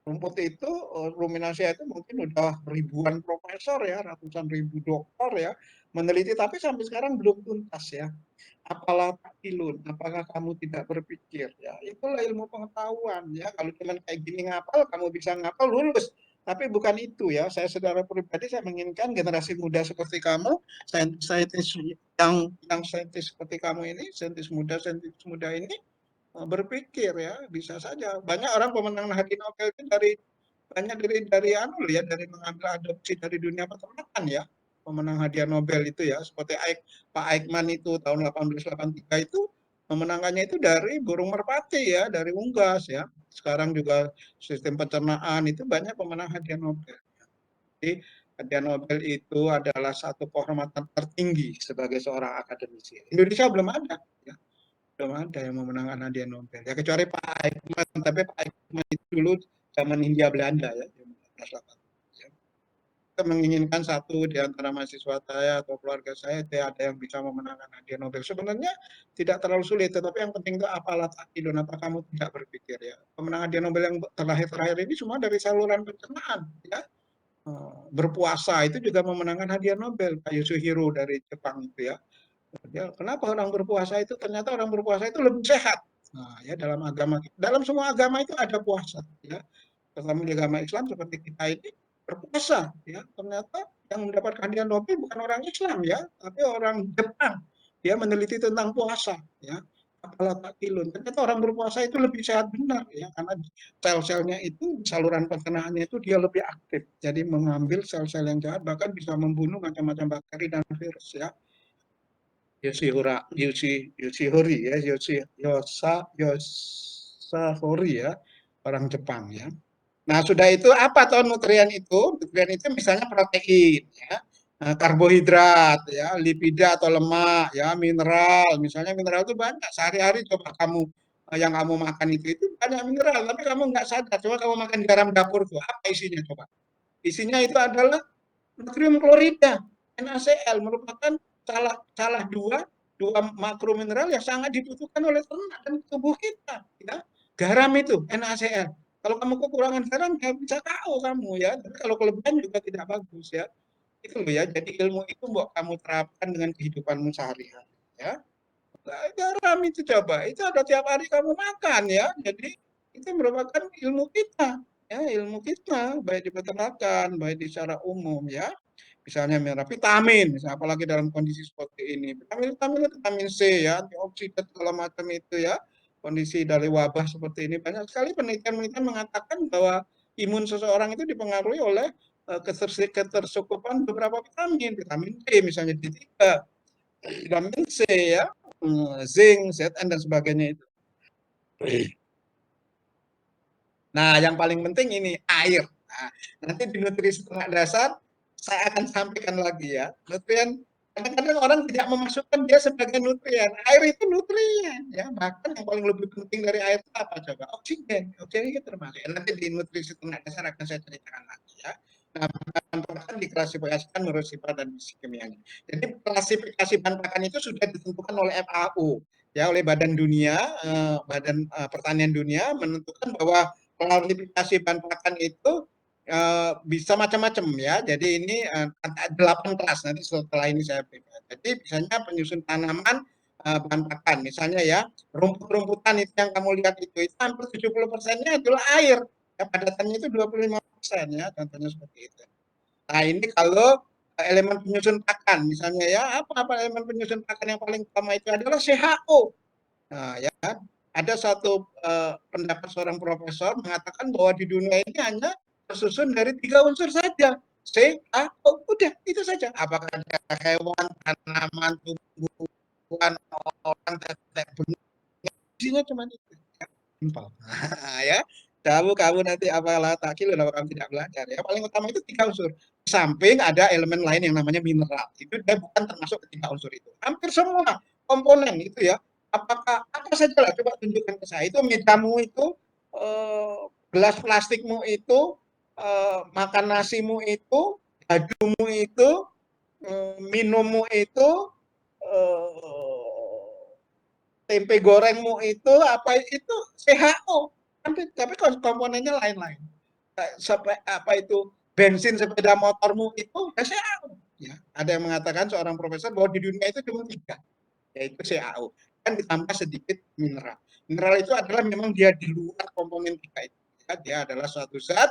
Rumput itu, ruminansia itu mungkin udah ribuan profesor, ya, ratusan ribu dokter, ya, meneliti, tapi sampai sekarang belum tuntas, ya. Apalah takilun, apakah kamu tidak berpikir, ya. Itulah ilmu pengetahuan, ya. Kalau cuma kayak gini ngapal, kamu bisa ngapal, lulus. Tapi bukan itu, ya. Saya secara pribadi saya menginginkan generasi muda seperti kamu, saintis yang saintis seperti kamu ini, saintis muda ini berpikir, ya, bisa saja. Banyak orang pemenang Hadi Nobel itu banyak dari anu ya, dari mengambil adopsi dari dunia peternakan, ya. Pemenang hadiah Nobel itu, ya, seperti Pak Eichmann itu tahun 1883 itu memenangkannya itu dari burung merpati, ya, dari unggas, ya. Sekarang juga sistem pencernaan itu banyak pemenang hadiah Nobel. Jadi hadiah Nobel itu adalah satu kehormatan tertinggi sebagai seorang akademisi. Indonesia belum ada, ya. Belum ada yang memenangkan hadiah Nobel. Ya kecuali Pak Eichmann, tapi Pak Eichmann itu dulu zaman Hindia Belanda, ya. Saya menginginkan satu di antara mahasiswa saya atau keluarga saya itu ada yang bisa memenangkan hadiah Nobel. Sebenarnya tidak terlalu sulit, tetapi yang penting itu apalah takilun, apa kamu tidak berpikir, ya. Pemenang hadiah Nobel yang terakhir ini semua dari saluran pencernaan, ya. Berpuasa itu juga memenangkan hadiah Nobel, Pak Yoshihiro dari Jepang itu, ya. Kenapa orang berpuasa itu ternyata orang berpuasa itu lebih sehat. Nah, ya, dalam semua agama itu ada puasa, ya. Terutama di agama Islam seperti kita ini berpuasa, ya. Ternyata yang mendapatkan hadiah Nobel bukan orang Islam, ya, tapi orang Jepang. Dia meneliti tentang puasa, ya. Apalah takilun. Ternyata orang berpuasa itu lebih sehat, benar, ya, karena sel-selnya itu saluran pencernaannya itu dia lebih aktif. Jadi mengambil sel-sel yang jahat, bahkan bisa membunuh macam-macam bakteri dan virus, ya. Yoshihori, ya, Yosahori, ya, orang Jepang, ya. Nah, sudah itu apa toh nutrien itu? Nutrien itu misalnya protein, ya, karbohidrat, ya, lipida atau lemak, ya, mineral. Misalnya mineral itu banyak. Sehari-hari coba kamu yang kamu makan itu banyak mineral, tapi kamu nggak sadar. Coba kamu makan garam dapur tuh, apa isinya coba? Isinya itu adalah natrium klorida, NaCl, merupakan salah salah dua makro mineral yang sangat dibutuhkan oleh ternak dan tubuh kita, ya. Garam itu NaCl. Kalau kamu kekurangan garam, ya bisa KO kamu, ya. Tapi kalau kelebihan juga tidak bagus, ya. Itu loh, ya. Jadi ilmu itu mau kamu terapkan dengan kehidupanmu sehari-hari, ya. Garam itu coba, itu ada tiap hari kamu makan, ya. Jadi itu merupakan ilmu kita, ya, ilmu kita baik di peternakan, baik di secara umum, ya. Misalnya mineral vitamin, misalnya apalagi dalam kondisi seperti ini. Vitamin vitamin C, ya, antioksidan segala macam itu, ya. Kondisi dari wabah seperti ini banyak sekali penelitian-penelitian mengatakan bahwa imun seseorang itu dipengaruhi oleh ketercukupan beberapa vitamin, vitamin D misalnya D3, vitamin C, ya, zinc, Zn dan sebagainya itu. Nah, yang paling penting ini air. Nah, nanti di nutrisi ternak dasar saya akan sampaikan lagi, ya. Nutrien kadang-kadang orang tidak memasukkan dia sebagai nutrien. Air itu nutrien, ya. Bahkan yang paling lebih penting dari air itu apa coba? Oksigen. Oksigen itu termasuk. Nanti di nutrisi ternak dasar akan saya ceritakan lagi, ya. Nah, bahan pakan diklasifikasikan menurut sifat dan fungsi kimianya. Jadi klasifikasi bahan pakan itu sudah ditentukan oleh FAO, ya, oleh Badan Dunia, Badan Pertanian Dunia menentukan bahwa klasifikasi bahan pakan itu bisa macam-macam, ya. Jadi ini 8 kelas nanti setelah ini saya berikan. Jadi misalnya penyusun tanaman bahan pakan, misalnya, ya, rumput-rumputan itu yang kamu lihat itu hampir 70%-nya adalah air. Ya, padatannya itu 25%, ya, contohnya seperti itu. Nah, ini kalau elemen penyusun pakan misalnya ya, apa elemen penyusun pakan yang paling utama itu adalah CHO. Nah, ya ada satu pendapat seorang profesor mengatakan bahwa di dunia ini hanya tersusun dari 3 unsur saja. CHO, udah itu saja. Apakah ada hewan, tanaman, tumbuhan, orang, tetek, benda, isinya cuma itu. Simpel. Ya, kamu nanti apalah takil, kalau kamu tidak belajar ya. Paling utama itu 3 unsur. Di samping ada elemen lain yang namanya mineral. Itu dia bukan termasuk ketiga unsur itu. Hampir semua komponen itu ya. Apakah apa saja lah, coba tunjukkan ke saya. Itu mejamu itu, gelas plastikmu itu, makan nasimu itu, bajumu itu, minummu itu, tempe gorengmu itu apa itu CHO, tapi komponennya lain-lain. Sampai apa itu bensin sepeda motormu itu ya CHO. Ya, ada yang mengatakan seorang profesor bahwa di dunia itu cuma 3, yaitu CHO. Kan ditambah sedikit mineral. Mineral itu adalah memang dia di luar komponen 3 itu. Ya, dia adalah suatu zat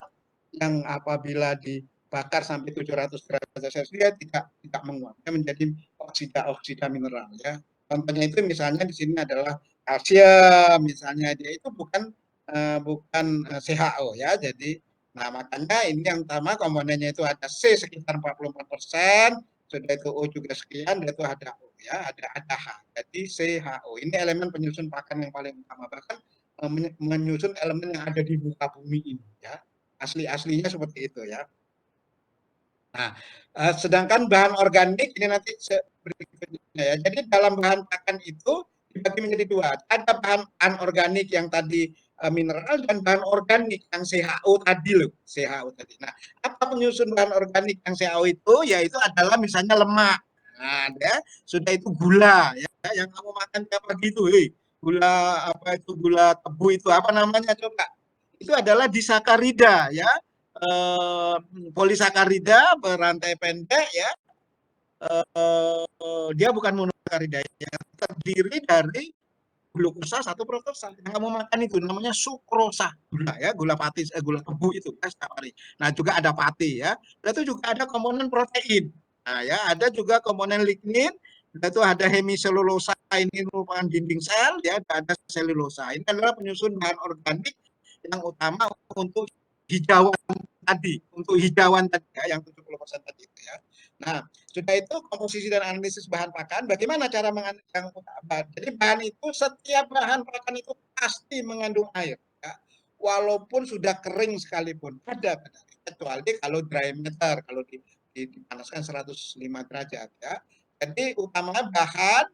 yang apabila dibakar sampai 700 derajat Celcius dia tidak menguap, dia menjadi oksida mineral ya. Contohnya itu misalnya di sini adalah kalsium misalnya, dia itu bukan CHO ya. Jadi nah makanya ini yang pertama komponennya itu ada C sekitar 44%, sudah itu O juga sekian, dan itu ada O ya, ada H. Jadi CHO ini elemen penyusun pakan yang paling utama, bahkan menyusun elemen yang ada di muka bumi ini ya. Asli-aslinya seperti itu ya. Nah, sedangkan bahan organik ini nanti berikutnya ya. Jadi dalam bahan pakan itu dibagi menjadi 2. Ada bahan anorganik yang tadi mineral, dan bahan organik yang CHO tadi loh, CHO tadi. Nah, apa penyusun bahan organik yang CHO itu? Yaitu adalah misalnya lemak. Nah, ya, sudah itu gula ya, yang kamu makan tiap pagi itu, gula apa itu, gula tebu itu apa namanya coba? Itu adalah disakarida ya, eh, polisakarida berantai pendek ya, dia bukan monosakarida yang terdiri dari glukosa satu fruktosa. Yang kamu makan itu namanya sukrosa, gula ya, gula pati, gula tebu itu ya setiap hari. Nah juga ada pati ya, dan itu juga ada komponen protein. Nah ya, ada juga komponen lignin, dan itu ada hemiselulosa, ini merupakan dinding sel ya, ada selulosa. Ini adalah penyusun bahan organik yang utama untuk hijauan tadi, yang 70% tadi itu ya. Nah, sudah itu komposisi dan analisis bahan pakan, bagaimana cara mengandung bahan. Jadi bahan itu, setiap bahan pakan itu pasti mengandung air. Ya. Walaupun sudah kering sekalipun, ada kecuali kalau dry matter, kalau dipanaskan 105 derajat ya. Jadi utamanya bahan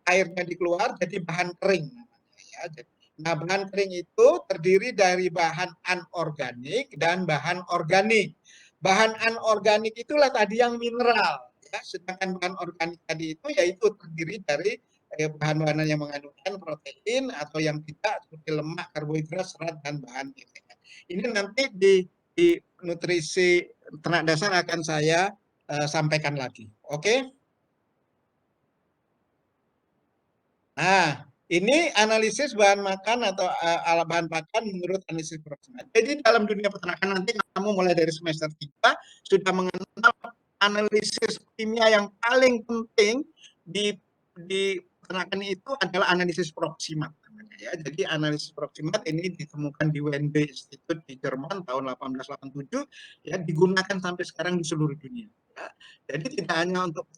airnya dikeluar jadi bahan kering. Ya. Nah, bahan kering itu terdiri dari bahan anorganik dan bahan organik. Bahan anorganik itulah tadi yang mineral. Ya. Sedangkan bahan organik tadi itu yaitu terdiri dari bahan-bahan yang mengandung protein atau yang tidak, seperti lemak, karbohidrat, serat, dan bahan ini. Ini nanti di nutrisi ternak dasar akan saya sampaikan lagi. Oke? Nah, ini analisis bahan makan atau bahan pakan menurut analisis proximat. Jadi dalam dunia peternakan nanti kamu mulai dari semester 3 sudah mengenal analisis kimia yang paling penting di peternakan itu adalah analisis proximat. Ya, jadi analisis proximat ini ditemukan di WNB Institute di Jerman tahun 1887 ya, digunakan sampai sekarang di seluruh dunia. Ya. Jadi tidak hanya untuk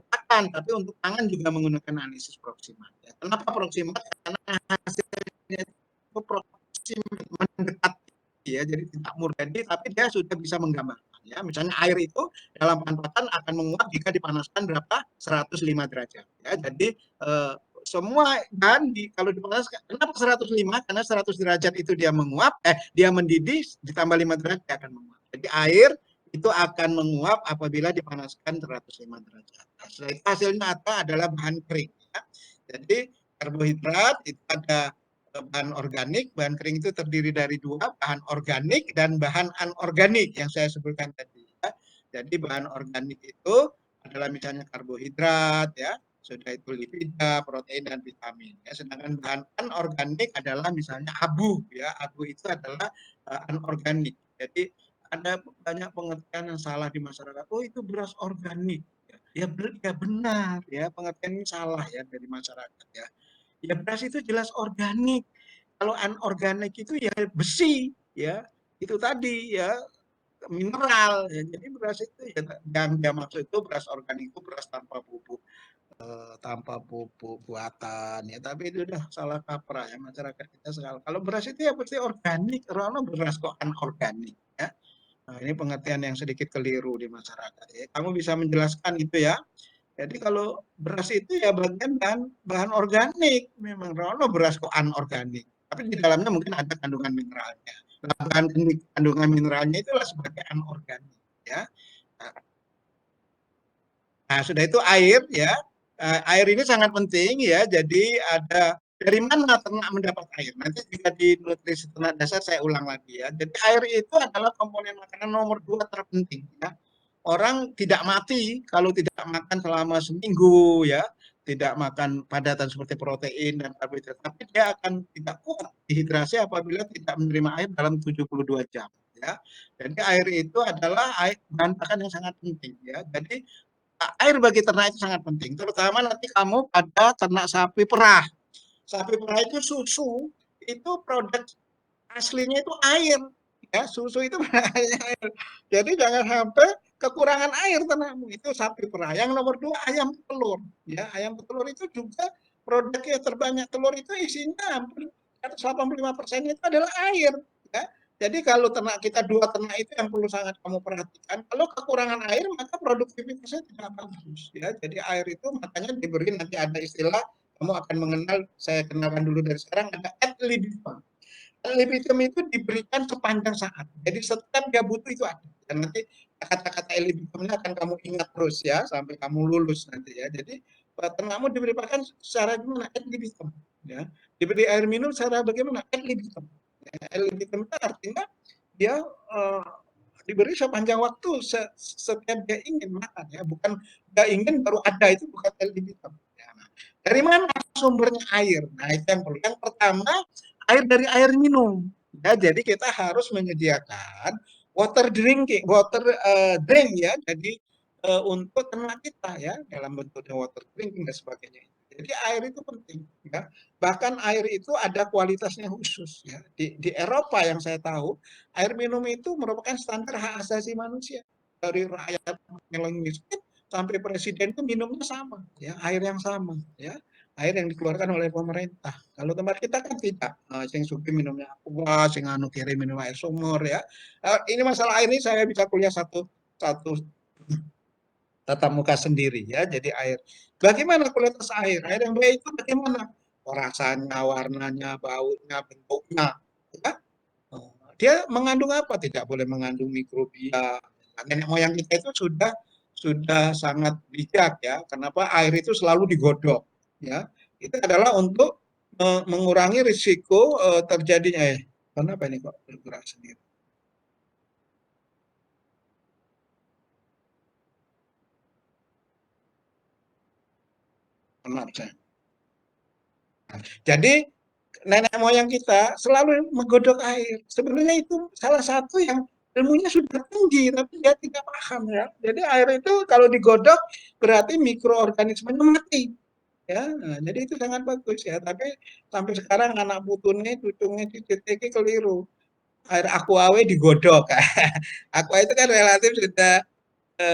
pakan, tapi untuk pangan juga menggunakan analisis proximat. Ya. Kenapa proximat? Karena hasilnya itu proximat mendekati ya, jadi tidak murni, tapi dia sudah bisa menggambarkan. Ya, misalnya air itu dalam bahan pakan akan menguap jika dipanaskan berapa? 105 derajat. Ya, jadi semua bahan kalau dipanaskan, kenapa 105? Karena 100 derajat itu dia menguap, dia mendidih, ditambah 5 derajat dia akan menguap. Jadi air itu akan menguap apabila dipanaskan 105 derajat. Nah, setelah itu hasilnya apa? Adalah bahan kering. Ya. Jadi karbohidrat itu ada bahan organik, bahan kering itu terdiri dari 2, bahan organik dan bahan anorganik yang saya sebutkan tadi. Ya. Jadi bahan organik itu adalah misalnya karbohidrat, ya, sudah itu lipida, protein, dan vitamin. Ya. Sedangkan bahan anorganik adalah misalnya abu, ya, abu itu adalah anorganik. Jadi ada banyak pengertian yang salah di masyarakat. Oh, itu beras organik. Ya, ya benar ya, pengertian ini salah ya dari masyarakat ya. Ya beras itu jelas organik. Kalau anorganik itu ya besi ya. Itu tadi ya, mineral ya. Jadi beras itu ya, yang dia maksud itu beras organik itu beras tanpa pupuk buatan ya, tapi itu udah salah kaprah ya masyarakat kita sekarang. Kalau beras itu ya pasti organik, karena beras kok anorganik ya. Nah, ini pengertian yang sedikit keliru di masyarakat ya. Kamu bisa menjelaskan itu ya. Jadi kalau beras itu ya bagian bahan organik, memang kalau beras kok anorganik. Tapi di dalamnya mungkin ada kandungan mineralnya. Nah, kandungan mineralnya itulah sebagai anorganik ya. Nah, sudah itu air ya. Air ini sangat penting ya. Jadi ada dari mana ternak mendapat air. Nanti jika di nutrisi ternak dasar saya ulang lagi ya. Jadi air itu adalah komponen makanan nomor 2 terpenting ya. Orang tidak mati kalau tidak makan selama seminggu ya. Tidak makan padatan seperti protein dan karbohidrat. Tapi dia akan tidak kuat dehidrasi apabila tidak menerima air dalam 72 jam ya. Jadi air itu adalah bahan pakan yang sangat penting ya. Jadi air bagi ternak itu sangat penting, terutama nanti kamu pada ternak sapi perah. Sapi perah itu susu, itu produk aslinya itu air. Ya, susu itu air. Jadi jangan sampai kekurangan air ternakmu. Itu sapi perah. Yang nomor 2 ayam telur. Ya, ayam telur itu juga produknya terbanyak telur itu isinya hampir 85% itu adalah air. Ya. Jadi kalau ternak kita 2 ternak itu yang perlu sangat kamu perhatikan. Kalau kekurangan air maka produktivitasnya tidak bagus. Ya, jadi air itu makanya diberi nanti ada istilah kamu akan mengenal. Saya kenalkan dulu dari sekarang ada ad libitum. Lithium itu diberikan sepanjang saat. Jadi setiap dia butuh itu ada. Dan nanti kata-kata lithiumnya akan kamu ingat terus ya sampai kamu lulus nanti ya. Jadi ternakmu diberi pakan secara gimana? Lithium. Ya. Diberi air minum secara bagaimana? Lithium. Ya, lithium itu artinya dia diberi sepanjang waktu setiap dia ingin makan ya, bukan dia ingin baru ada, itu bukan lithium. Ya, nah, dari mana sumbernya air? Nah, itu yang perlu. Yang pertama, air dari air minum. Ya, jadi kita harus menyediakan water drink ya. Jadi untuk ternak kita ya dalam bentuknya water drinking dan sebagainya. Jadi air itu penting ya. Bahkan air itu ada kualitasnya khusus ya. Di Eropa yang saya tahu, air minum itu merupakan standar hak asasi manusia. Dari rakyat yang miskin sampai presiden itu minumnya sama ya, air yang sama ya, air yang dikeluarkan oleh pemerintah. Kalau tempat kita kan tidak, sing suki minumnya aqua, sing anu kiri minum air sumur ya. Ini masalah air ini saya bisa kuliah satu satu tatap muka sendiri ya. Jadi air. Bagaimana kualitas air? Air yang baik itu bagaimana? Rasanya, warnanya, baunya, bentuknya. Ya. Dia mengandung apa? Tidak boleh mengandung mikrobia. Nenek moyang kita itu sudah sangat bijak ya. Kenapa air itu selalu digodok? Ya, itu adalah untuk mengurangi risiko terjadinya. Kenapa ini kok bergerak sendiri? Maaf saya. Jadi nenek moyang kita selalu menggodok air. Sebenarnya itu salah satu yang ilmunya sudah tinggi, tapi dia tidak paham ya. Jadi air itu kalau digodok berarti mikroorganismenya mati. Ya, nah, jadi itu sangat bagus ya. Tapi sampai sekarang anak putune, cucunya cicit keliru. Air aquawe digodok. Aqua itu kan relatif sudah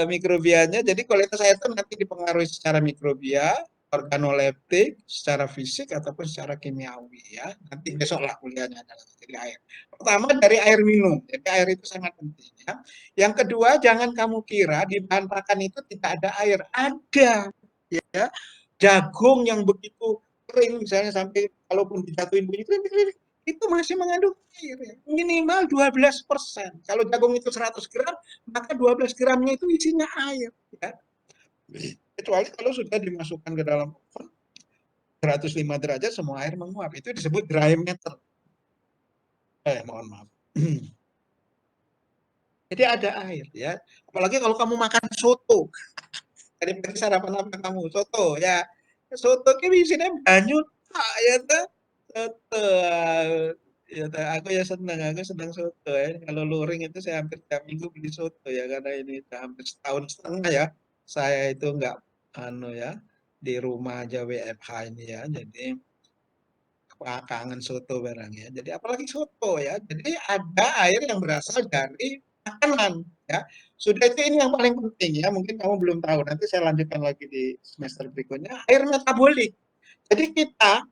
mikrobianya. Jadi kualitas air itu nanti dipengaruhi secara mikrobia, organoleptik, secara fisik ataupun secara kimiawi ya. Nanti besok lah kuliahnya adalah dari air. Pertama dari air minum. Jadi air itu sangat penting ya. Yang kedua, jangan kamu kira di bahan pakan itu tidak ada air. Ada ya. Jagung yang begitu kering misalnya sampai kalaupun dijatuhin bunyi itu masih mengandung air ya. Minimal 12%. Kalau jagung itu 100 gram, maka 12 gramnya itu isinya air. Ya. Kecuali kalau sudah dimasukkan ke dalam oven, 105 derajat semua air menguap. Itu disebut dry matter. Mohon maaf. Jadi ada air ya. Apalagi kalau kamu makan soto. Tadi pagi sarapan apa kamu? Soto ya. Soto ini isinya banyak ya. Soto Ya, aku ya seneng, aku senang soto ya. Kalau luring itu saya hampir tiap minggu beli soto ya, karena ini udah hampir setahun setengah ya. Saya itu nggak anu ya, di rumah aja WFH ini ya. Jadi kangen soto barang ya. Jadi apalagi soto ya. Jadi ada air yang berasal dari makanan ya. Sudah itu ini yang paling penting ya. Mungkin kamu belum tahu. Nanti saya lanjutkan lagi di semester berikutnya. Air metabolik. Jadi kita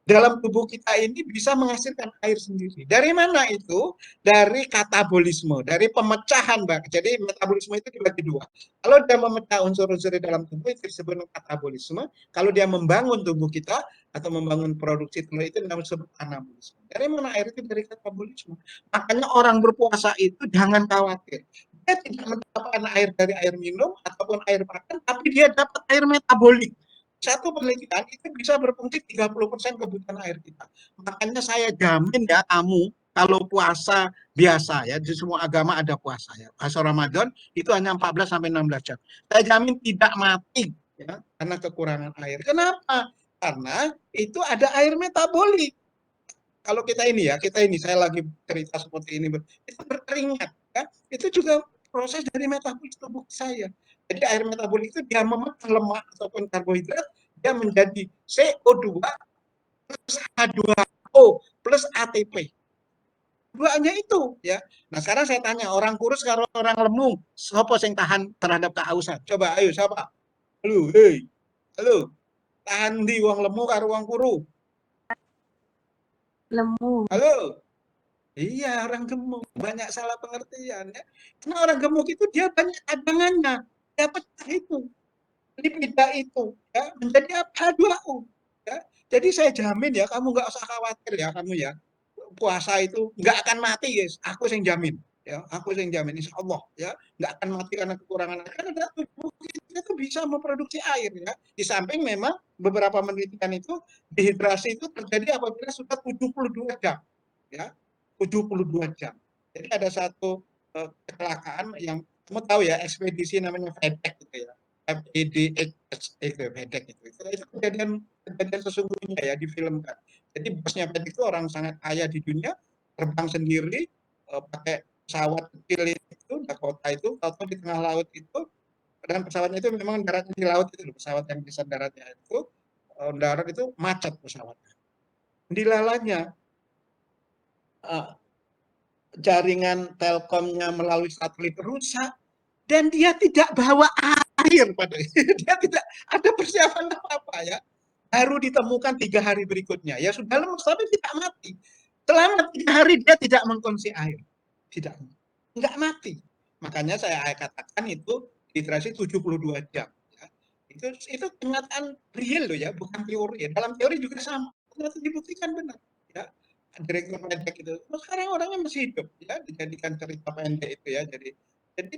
dalam tubuh kita ini bisa menghasilkan air sendiri. Dari mana itu? Dari katabolisme, dari pemecahan, Mbak. Jadi metabolisme itu dibagi dua. Kalau dia memecah unsur-unsur di dalam tubuh itu disebut katabolisme. Kalau dia membangun tubuh kita atau membangun produksi telur itu disebut anabolisme. Dari mana air itu? Dari katabolisme. Makanya orang berpuasa itu jangan khawatir. Dia tidak mendapatkan air dari air minum ataupun air makan, tapi dia dapat air metabolik. Satu penelitian itu bisa berfungsi 30% kebutuhan air kita. Makanya saya jamin ya kamu kalau puasa biasa ya, di semua agama ada puasa ya. Puasa Ramadan itu hanya 14 sampai 16 jam. Saya jamin tidak mati ya karena kekurangan air. Kenapa? Karena itu ada air metabolik. Kalau kita ini saya lagi cerita seperti ini, itu berkeringat ya. Itu juga proses dari metabolisme tubuh saya. Jadi air metabolik itu dia memecah lemak ataupun karbohidrat, dia menjadi CO2 plus H2O plus ATP. Duanya itu ya. Nah sekarang saya tanya orang kurus kalau orang lemu, siapa yang tahan terhadap kehausan? Coba ayo siapa? Halo, hei, halo, tahan di uang lemu karo uang kuru. Lemu. Halo. Iya, orang gemuk. Banyak salah pengertian ya. Karena orang gemuk itu dia banyak cadangannya. Dia pecah itu. Lipida itu ya menjadi apa? H2O. Ya. Jadi saya jamin ya, kamu nggak usah khawatir ya kamu ya. Puasa itu nggak akan mati, guys. Aku yang jamin. Ya, aku yang jamin, insya Allah ya nggak akan mati karena kekurangan air. Karena tubuh kita itu bisa memproduksi air ya. Di samping memang beberapa penelitian itu dehidrasi itu terjadi apabila sudah 72 jam ya 72 jam. Jadi ada satu kecelakaan yang kamu tahu ya ekspedisi namanya FedEx gitu ya. FEDX itu FedEx itu kejadian kejadian sesungguhnya ya difilmkan. Jadi bosnya FedEx itu orang sangat kaya di dunia, terbang sendiri pakai pesawat kecil itu Dakota itu atau di tengah laut itu dan pesawatnya itu memang daratnya di laut itu pesawat yang bisa daratnya itu darat itu macet pesawatnya. Dilalanya jaringan Telkomnya melalui satelit rusak dan dia tidak bawa air pada dia tidak ada persiapan apa-apa ya. Baru ditemukan 3 hari berikutnya. Ya sudah lemas tapi tidak mati. Selama 3 hari dia tidak mengkonsumsi air. Tidak. Enggak mati. Makanya saya katakan itu dehidrasi 72 jam. Ya. Itu kenyataan real loh ya, bukan teori. Ya. Dalam teori juga sama. Ternyata dibuktikan benar. Ya direktur pendek itu. Nah, sekarang orangnya masih hidup ya dijadikan cerita pendek itu ya. Jadi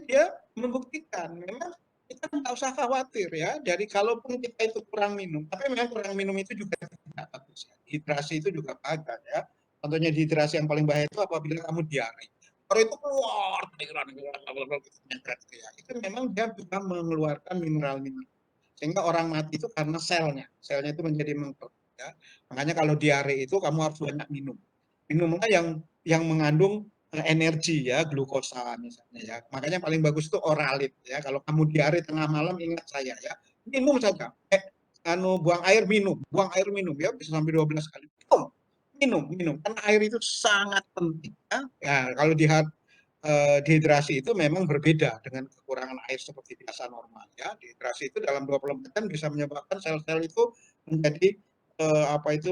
dia membuktikan memang kita nggak usah khawatir ya. Jadi kalaupun kita itu kurang minum, tapi memang kurang minum itu juga tidak bagus. Ya. Hidrasi itu juga bagus ya. Contohnya dehidrasi yang paling bahaya itu apabila kamu diare. Kalau itu keluar cairan gitu ya. Itu memang dia juga mengeluarkan mineral-mineral. Sehingga orang mati itu karena selnya itu menjadi mengkeret. Ya. Makanya kalau diare itu kamu harus banyak minum. Minumlah yang mengandung energi ya, glukosa misalnya ya. Makanya paling bagus itu oralit ya. Kalau kamu diare tengah malam ingat saya ya. Minum saja. Buang air minum ya bisa sampai 12 kali. Minum. Karena air itu sangat penting ya. Ya kalau dehidrasi itu memang berbeda dengan kekurangan air seperti biasa normal ya. Dehidrasi itu dalam 24 jam bisa menyebabkan sel-sel itu menjadi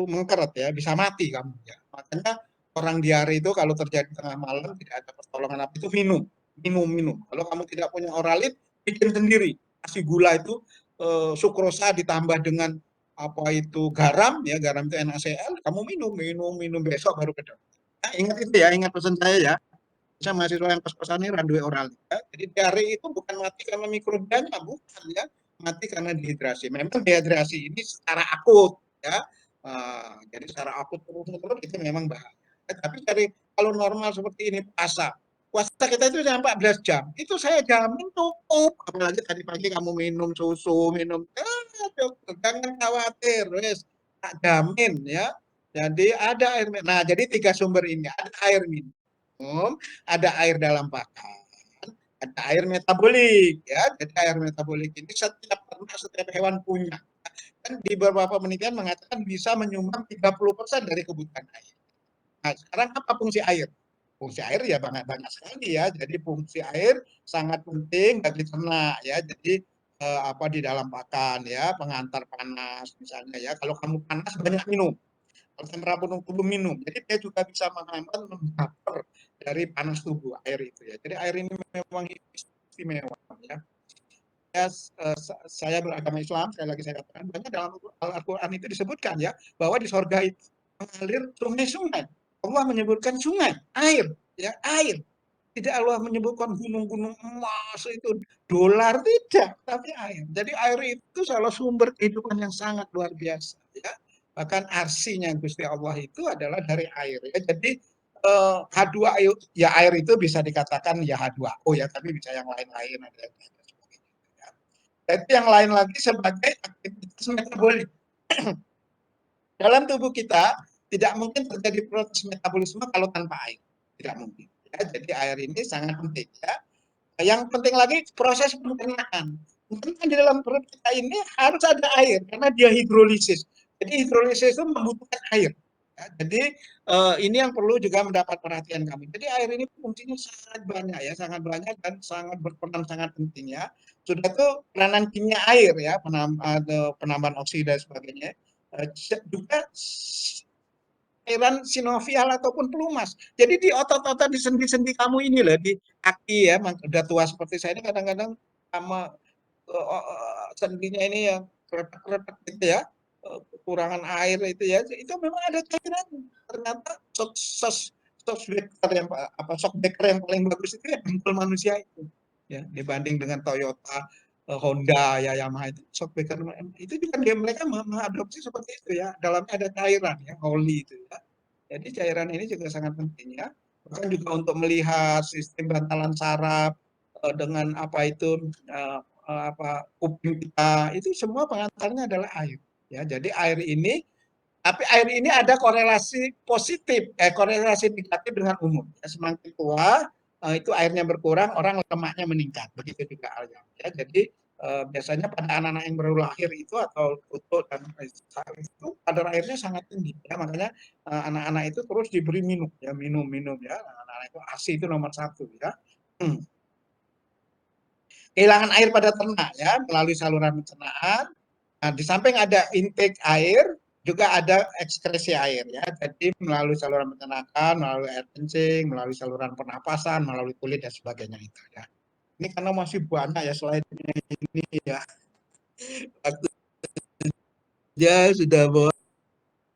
mengkeret ya, bisa mati kamu ya. Makanya orang diare itu kalau terjadi tengah malam tidak ada pertolongan apa itu minum. Kalau kamu tidak punya oralit, bikin sendiri. Kasih gula itu sukrosa ditambah dengan apa itu garam ya, garam itu NaCl, kamu minum besok baru ke dokter. Nah, ingat itu ya, ingat pesan saya ya. Saya mahasiswa yang kos-kosan ini randu oral ya. Jadi diare itu bukan mati karena mikrobiyanya, bukan ya. Mati karena dehidrasi. Memang dehidrasi ini secara akut ya. Jadi secara akut terus itu memang bahaya. Tapi kalau normal seperti ini puasa kita itu sampai 14 jam. Itu saya jamin cukup. Apalagi tadi pagi kamu minum susu, minum. Jangan khawatir, wes. Tak jamin ya. Jadi ada air minum. Nah, jadi 3 sumber ini, ada air minum, ada air dalam pakan, ada air metabolik ya. Jadi air metabolik ini setiap ternak, setiap hewan punya. Kan di beberapa penelitian mengatakan bisa menyumbang 30% dari kebutuhan air. Nah, sekarang apa fungsi air? Fungsi air ya banyak sekali ya. Jadi fungsi air sangat penting bagi ternak ya. Jadi apa di dalam pakan ya, pengantar panas misalnya ya. Kalau kamu panas banyak minum. Kalau temperatur tubuh minum. Jadi dia juga bisa menghambat membakar dari panas tubuh air itu ya. Jadi air ini memang istimewa ya. Ya, saya beragama Islam, sekali lagi saya katakan, banyak dalam Al-Quran itu disebutkan ya, bahwa di sorga itu mengalir sungai-sungai. Allah menyebutkan sungai, air, ya air. Tidak Allah menyebutkan gunung-gunung emas itu dolar, tidak, tapi air. Jadi air itu salah sumber kehidupan yang sangat luar biasa. Ya. Bahkan arsinya Gusti Allah itu adalah dari air. Ya. Jadi H2 ya air itu bisa dikatakan ya H2O ya, tapi bisa yang lain-lain ada yang sebagainya. Ya. Tapi yang lain lagi sebagai aktivitas metabolik. Dalam tubuh kita tidak mungkin terjadi proses metabolisme kalau tanpa air. Tidak mungkin. Ya, jadi air ini sangat penting. Ya. Yang penting lagi proses pencernaan. Pencernaan di dalam perut kita ini harus ada air karena dia hidrolisis. Jadi hidrolisis itu membutuhkan air. Ya, jadi ini yang perlu juga mendapat perhatian kami. Jadi air ini fungsinya sangat banyak ya, sangat banyak dan sangat berperan sangat penting ya. Sudah tuh peranan kimia air ya, penambahan oksida dan sebagainya. Juga cairan sinovial ataupun pelumas. Jadi di otot-otot di sendi-sendi kamu ini loh, di kaki ya, udah tua seperti saya ini kadang-kadang sama sendinya ini yang keretak-keretak gitu ya, kekurangan air itu ya, itu memang ada cairan. Ternyata shockbreaker yang apa shockbreaker yang paling bagus itu ya dengkul manusia itu. Ya, dibanding dengan Toyota, Honda, ya Yamaha itu shockbreaker itu juga dia mereka mengadopsi seperti itu ya. Dalamnya ada cairan ya, oli itu ya. Jadi cairan ini juga sangat penting ya. Bahkan juga untuk melihat sistem bantalan saraf dengan apa itu apa kuping kita itu semua pengantarnya adalah air. Ya, jadi air ini tapi air ini ada korelasi positif, korelasi negatif dengan umur. Ya, semakin tua itu airnya berkurang, orang lemaknya meningkat. Begitu juga halnya. Ya, jadi biasanya pada anak-anak yang baru lahir itu atau untuk dan itu kadar airnya sangat tinggi. Ya, makanya anak-anak itu terus diberi minum, ya minum ya. Anak-anak itu ASI itu nomor 1 ya. Kehilangan air pada ternak ya melalui saluran pencernaan. Nah, di samping ada intake air, juga ada ekskresi air ya. Jadi melalui saluran pencernaan, melalui air kencing, melalui saluran pernapasan, melalui kulit dan sebagainya itu ya. Ini karena masih banyak ya selain ini ya. Ya sudah bawa.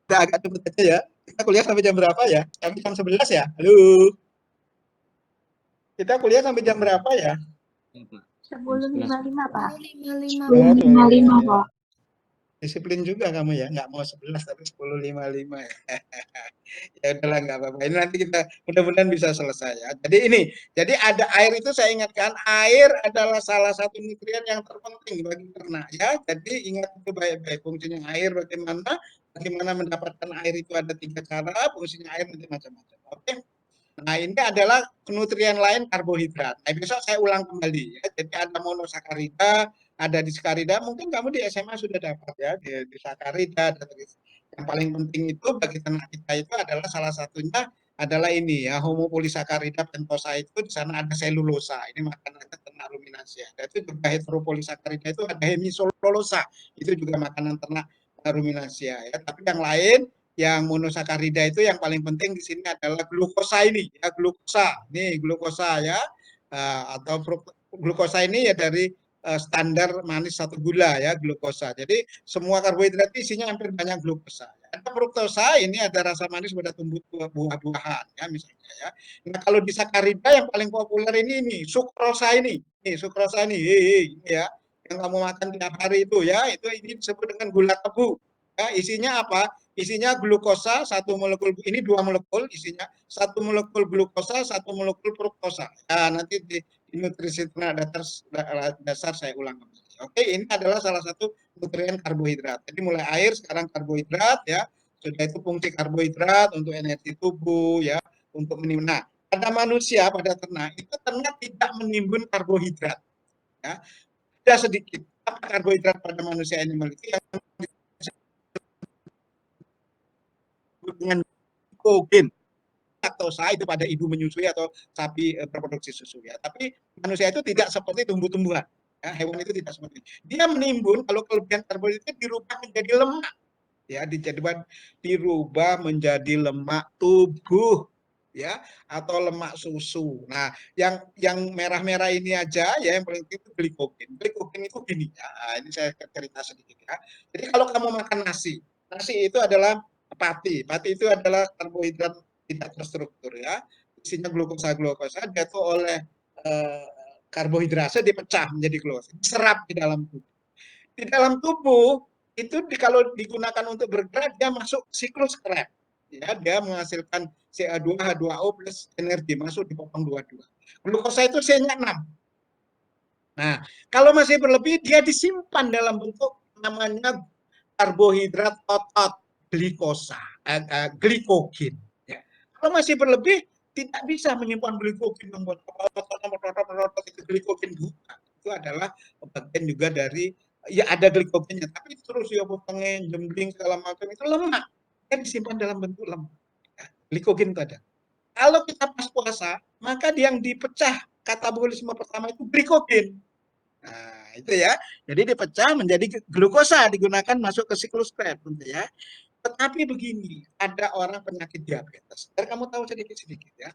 Kita agak cepet aja ya. Kita kuliah sampai jam berapa ya? Sampai jam 11 ya? Halo. Kita kuliah sampai jam berapa ya? 10.55 Pak. 10.55 Pak. Disiplin juga kamu ya, nggak mau 11 tapi 10.55 ya. Ya udahlah nggak apa-apa. Ini nanti kita mudah-mudahan bisa selesai ya. Jadi ada air itu saya ingatkan, air adalah salah satu nutrien yang terpenting bagi ternak ya. Jadi ingat itu baik-baik fungsinya air bagaimana mendapatkan air itu ada 3 cara, fungsinya air nanti macam-macam. Oke. Nah, ini adalah nutrien lain karbohidrat. Nah, besok saya ulang kembali ya. Jadi ada monosakarida, ada diskarida. Mungkin kamu di SMA sudah dapat ya di sakarida. Yang paling penting itu bagi ternak kita itu adalah salah satunya adalah ini ya homopolisakarida pentosa itu di sana ada selulosa. Ini makanan ternak ruminansia. Dan itu juga heteropolisakarida itu ada hemisololosa. Itu juga makanan ternak ruminansia ya. Tapi yang lain yang monosakarida itu yang paling penting di sini adalah glukosa ini ya glukosa nih glukosa ya atau glukosa ini ya dari standar manis 1 gula ya glukosa. Jadi semua karbohidrat isinya hampir banyak glukosa. Ada fruktosa ini ada rasa manis pada tumbuh buah-buahan ya misalnya ya. Nah kalau di sakarida yang paling populer ini sukrosa ini sukrosa ini ya yang kamu makan tiap hari itu ya itu ini disebut dengan gula tebu. Ya, isinya apa? Isinya glukosa, 1 molekul, ini 2 molekul isinya, 1 molekul glukosa, 1 molekul fruktosa. Ya, nanti di nutrisi ternak dasar saya ulang kembali. Oke, ini adalah salah satu nutrien karbohidrat. Jadi mulai air, sekarang karbohidrat ya. Sudah itu fungsi karbohidrat untuk energi tubuh ya, untuk Nah, pada manusia, pada ternak itu ternak tidak menimbun karbohidrat ya. Ada sedikit. Apa karbohidrat pada manusia animal itu yang disebut dengan glikogen. Laktosa itu pada ibu menyusui atau sapi berproduksi susu ya. Tapi manusia itu tidak seperti tumbuh-tumbuhan. Ya, hewan itu tidak seperti itu. Dia menimbun kalau kelebihan karbohidrat dirubah menjadi lemak ya, dirubah menjadi lemak tubuh ya, atau lemak susu. Nah, yang merah-merah ini aja ya, yang paling itu glikogen. Glikogen itu gini ya. Ini saya cerita sedikit ya. Jadi kalau kamu makan nasi, nasi itu adalah pati. Pati itu adalah karbohidrat tidak terstruktur ya. Isinya glukosa dia itu oleh eh, karbohidrasa dipecah menjadi glukosa, diserap di dalam tubuh. Di dalam tubuh itu kalau digunakan untuk bergerak dia masuk siklus Krebs. Ya, dia menghasilkan Ca2, H2O plus energi masuk di potong 22. Glukosa itu C-nya 6. Nah, kalau masih berlebih dia disimpan dalam bentuk namanya karbohidrat otot glikosa, glikogen. Ya. Kalau masih berlebih tidak bisa menyimpan glikogen membuat otot itu glikogen bukan. Itu adalah bagian juga dari ya ada glikogennya, tapi terus ya potongnya jembling segala macam itu lemak. Kan disimpan dalam bentuk lemak. Ya, glikogen itu ada. Kalau kita pas puasa, maka yang dipecah katabolisme pertama itu glikogen. Nah, itu ya. Jadi dipecah menjadi glukosa digunakan masuk ke siklus Krebs gitu ya. Tetapi begini, ada orang penyakit diabetes. Biar kamu tahu sedikit-sedikit ya.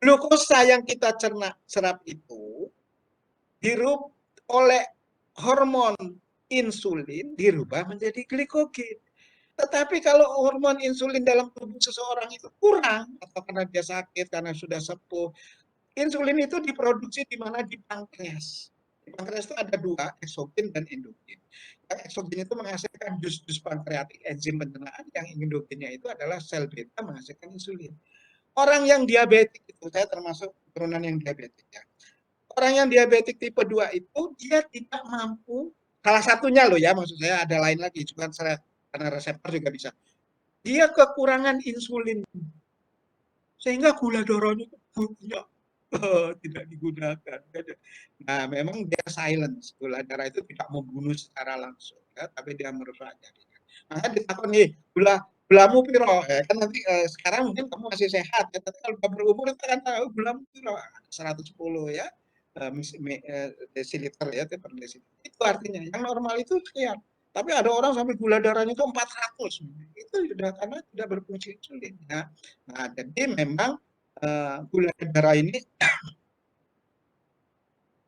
Glukosa yang kita cerna serap itu dirubah oleh hormon insulin dirubah menjadi glikogen. Tetapi kalau hormon insulin dalam tubuh seseorang itu kurang atau karena dia sakit, karena sudah sepuh, insulin itu diproduksi di mana di pankreas. Di pankreas itu ada dua, eksogen dan endogen. Yang eksogen itu menghasilkan dus-dus pankreatik, enzim pencernaan. Yang endogennya itu adalah sel beta menghasilkan insulin. Orang yang diabetik itu, saya termasuk turunan yang diabetik ya. Orang yang diabetik tipe 2 itu dia tidak mampu, salah satunya loh ya, maksud saya ada lain lagi, cuma karena reseptor juga bisa. Dia kekurangan insulin sehingga gula darahnya banyak tidak digunakan. Nah, memang dia silence. Gula darah itu tidak membunuh secara langsung, ya, tapi dia merusak jaringan. Maka ditakon nih, gulamu piro? Ya, kan nanti sekarang mungkin kamu masih sehat, ya, tapi kalau udah berumur kita kan tahu gulamu piro? 110 ya, desiliter ya, per desiliter. Itu artinya yang normal itu sekian. Tapi ada orang sampai gula darahnya itu 400. Itu sudah karena tidak berfungsi insulin. Ya. Nah, jadi memang gula darah ini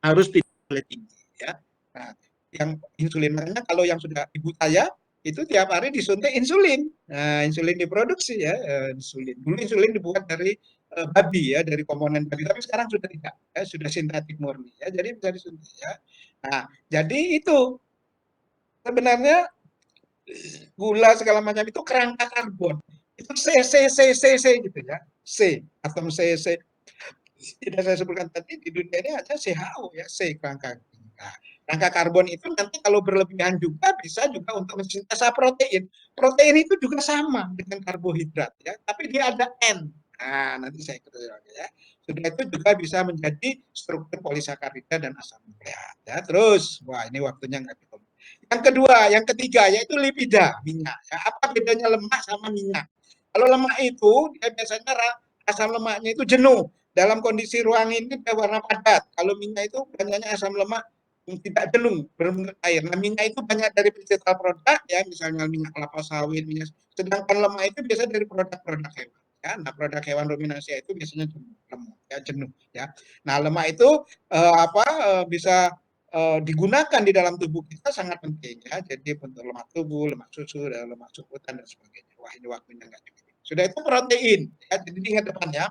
harus tidak boleh tinggi ya. Nah, yang insulin makanya kalau yang sudah ibu saya itu tiap hari disuntik insulin. Nah, insulin diproduksi ya, insulin. Dulu insulin dibuat dari babi ya, dari komponen babi, tapi sekarang sudah tidak, ya, sudah sintetik murni ya. Jadi bisa disuntik ya. Nah, jadi itu sebenarnya gula segala macam itu kerangka karbon. Itu C gitu ya. C, atom C tidak saya sebutkan tadi di dunia ini ada CHO ya, C kerangka. Nah, kerangka karbon itu nanti kalau berlebihan juga bisa juga untuk mensintesa protein. Protein itu juga sama dengan karbohidrat ya, tapi dia ada N. Nah, nanti saya katakan ya. Sudah itu juga bisa menjadi struktur polisakarida dan asam nukleat. Ya, terus, wah ini waktunya nggak ketemu. Yang kedua, yang ketiga yaitu lipida, minyak. Ya, apa bedanya lemak sama minyak? Kalau lemak itu dia biasanya asam lemaknya itu jenuh dalam kondisi ruang ini dia warna padat. Kalau minyak itu banyaknya asam lemak yang tidak jenuh berbentuk air. Nah, minyak itu banyak dari vegetal produk ya, misalnya minyak kelapa sawit, minyak. Sedangkan lemak itu biasa dari produk-produk hewan. Ya, nah produk hewan ruminansia itu biasanya jenuh, ya jenuh. Ya, nah lemak itu bisa digunakan di dalam tubuh kita sangat penting ya. Jadi bentuk lemak tubuh, lemak susu, dan lemak sukutan dan sebagainya. Wah ini waktunya nggak cukup. Sudah itu protein. Ya, jadi ingat depan ya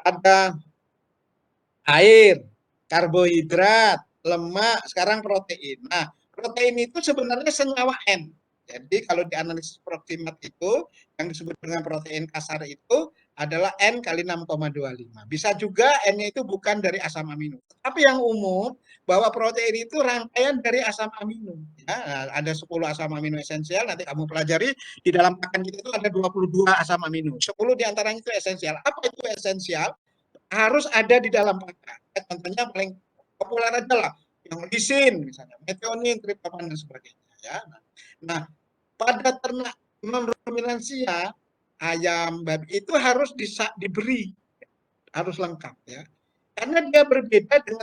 ada air, karbohidrat, lemak, sekarang protein. Nah, protein itu sebenarnya senyawa N. Jadi kalau di analisis proximat itu yang disebut dengan protein kasar itu adalah N kali 6,25. Bisa juga N-nya itu bukan dari asam amino. Tapi yang umum bahwa protein itu rangkaian dari asam amino. Ya, ada 10 asam amino esensial, nanti kamu pelajari di dalam pakan kita itu ada 22 asam amino. 10 diantaranya itu esensial. Apa itu esensial? Harus ada di dalam pakan. Contohnya paling populer aja lah, yang lisin misalnya, metionin, triptofan dan sebagainya. Ya. Nah, pada ternak non ruminansia ayam, babi itu harus diberi, harus lengkap ya. Karena dia berbeda dengan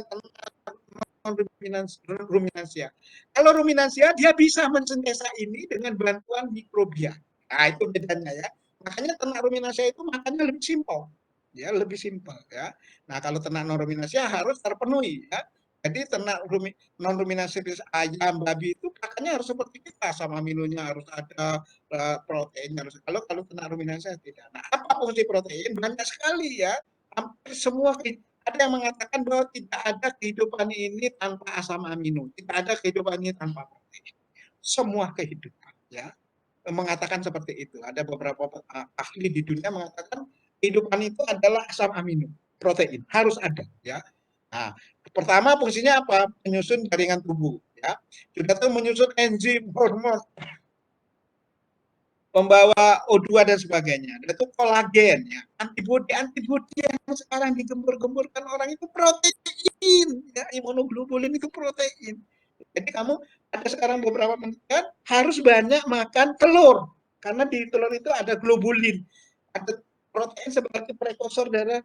ruminansia. Kalau ruminansia dia bisa mensintesa ini dengan bantuan mikrobia. Nah, itu bedanya ya. Makanya ternak ruminansia itu makannya lebih simpel. Ya, lebih simpel ya. Nah, kalau ternak non ruminansia harus terpenuhi ya. Jadi ternak non ruminansia ayam, babi itu pakannya harus seperti kita, asam aminonya harus ada, proteinnya harus. Kalau ternak ruminansia tidak. Nah, apa fungsi protein? Banyak sekali ya. Hampir semua ada yang mengatakan bahwa tidak ada kehidupan ini tanpa asam amino, tidak ada kehidupan ini tanpa protein. Semua kehidupan ya mengatakan seperti itu. Ada beberapa ahli di dunia mengatakan kehidupan itu adalah asam amino, protein harus ada ya. Nah, pertama fungsinya apa? Menyusun jaringan tubuh ya. Sudah itu menyusun enzim, hormon, membawa O2 dan sebagainya. Dan itu kolagen ya. Antibodi yang sekarang digembur-gemburkan orang itu protein ya, imunoglobulin itu protein. Jadi kamu ada sekarang beberapa penelitian harus banyak makan telur karena di telur itu ada globulin, ada protein sebagai prekursor dari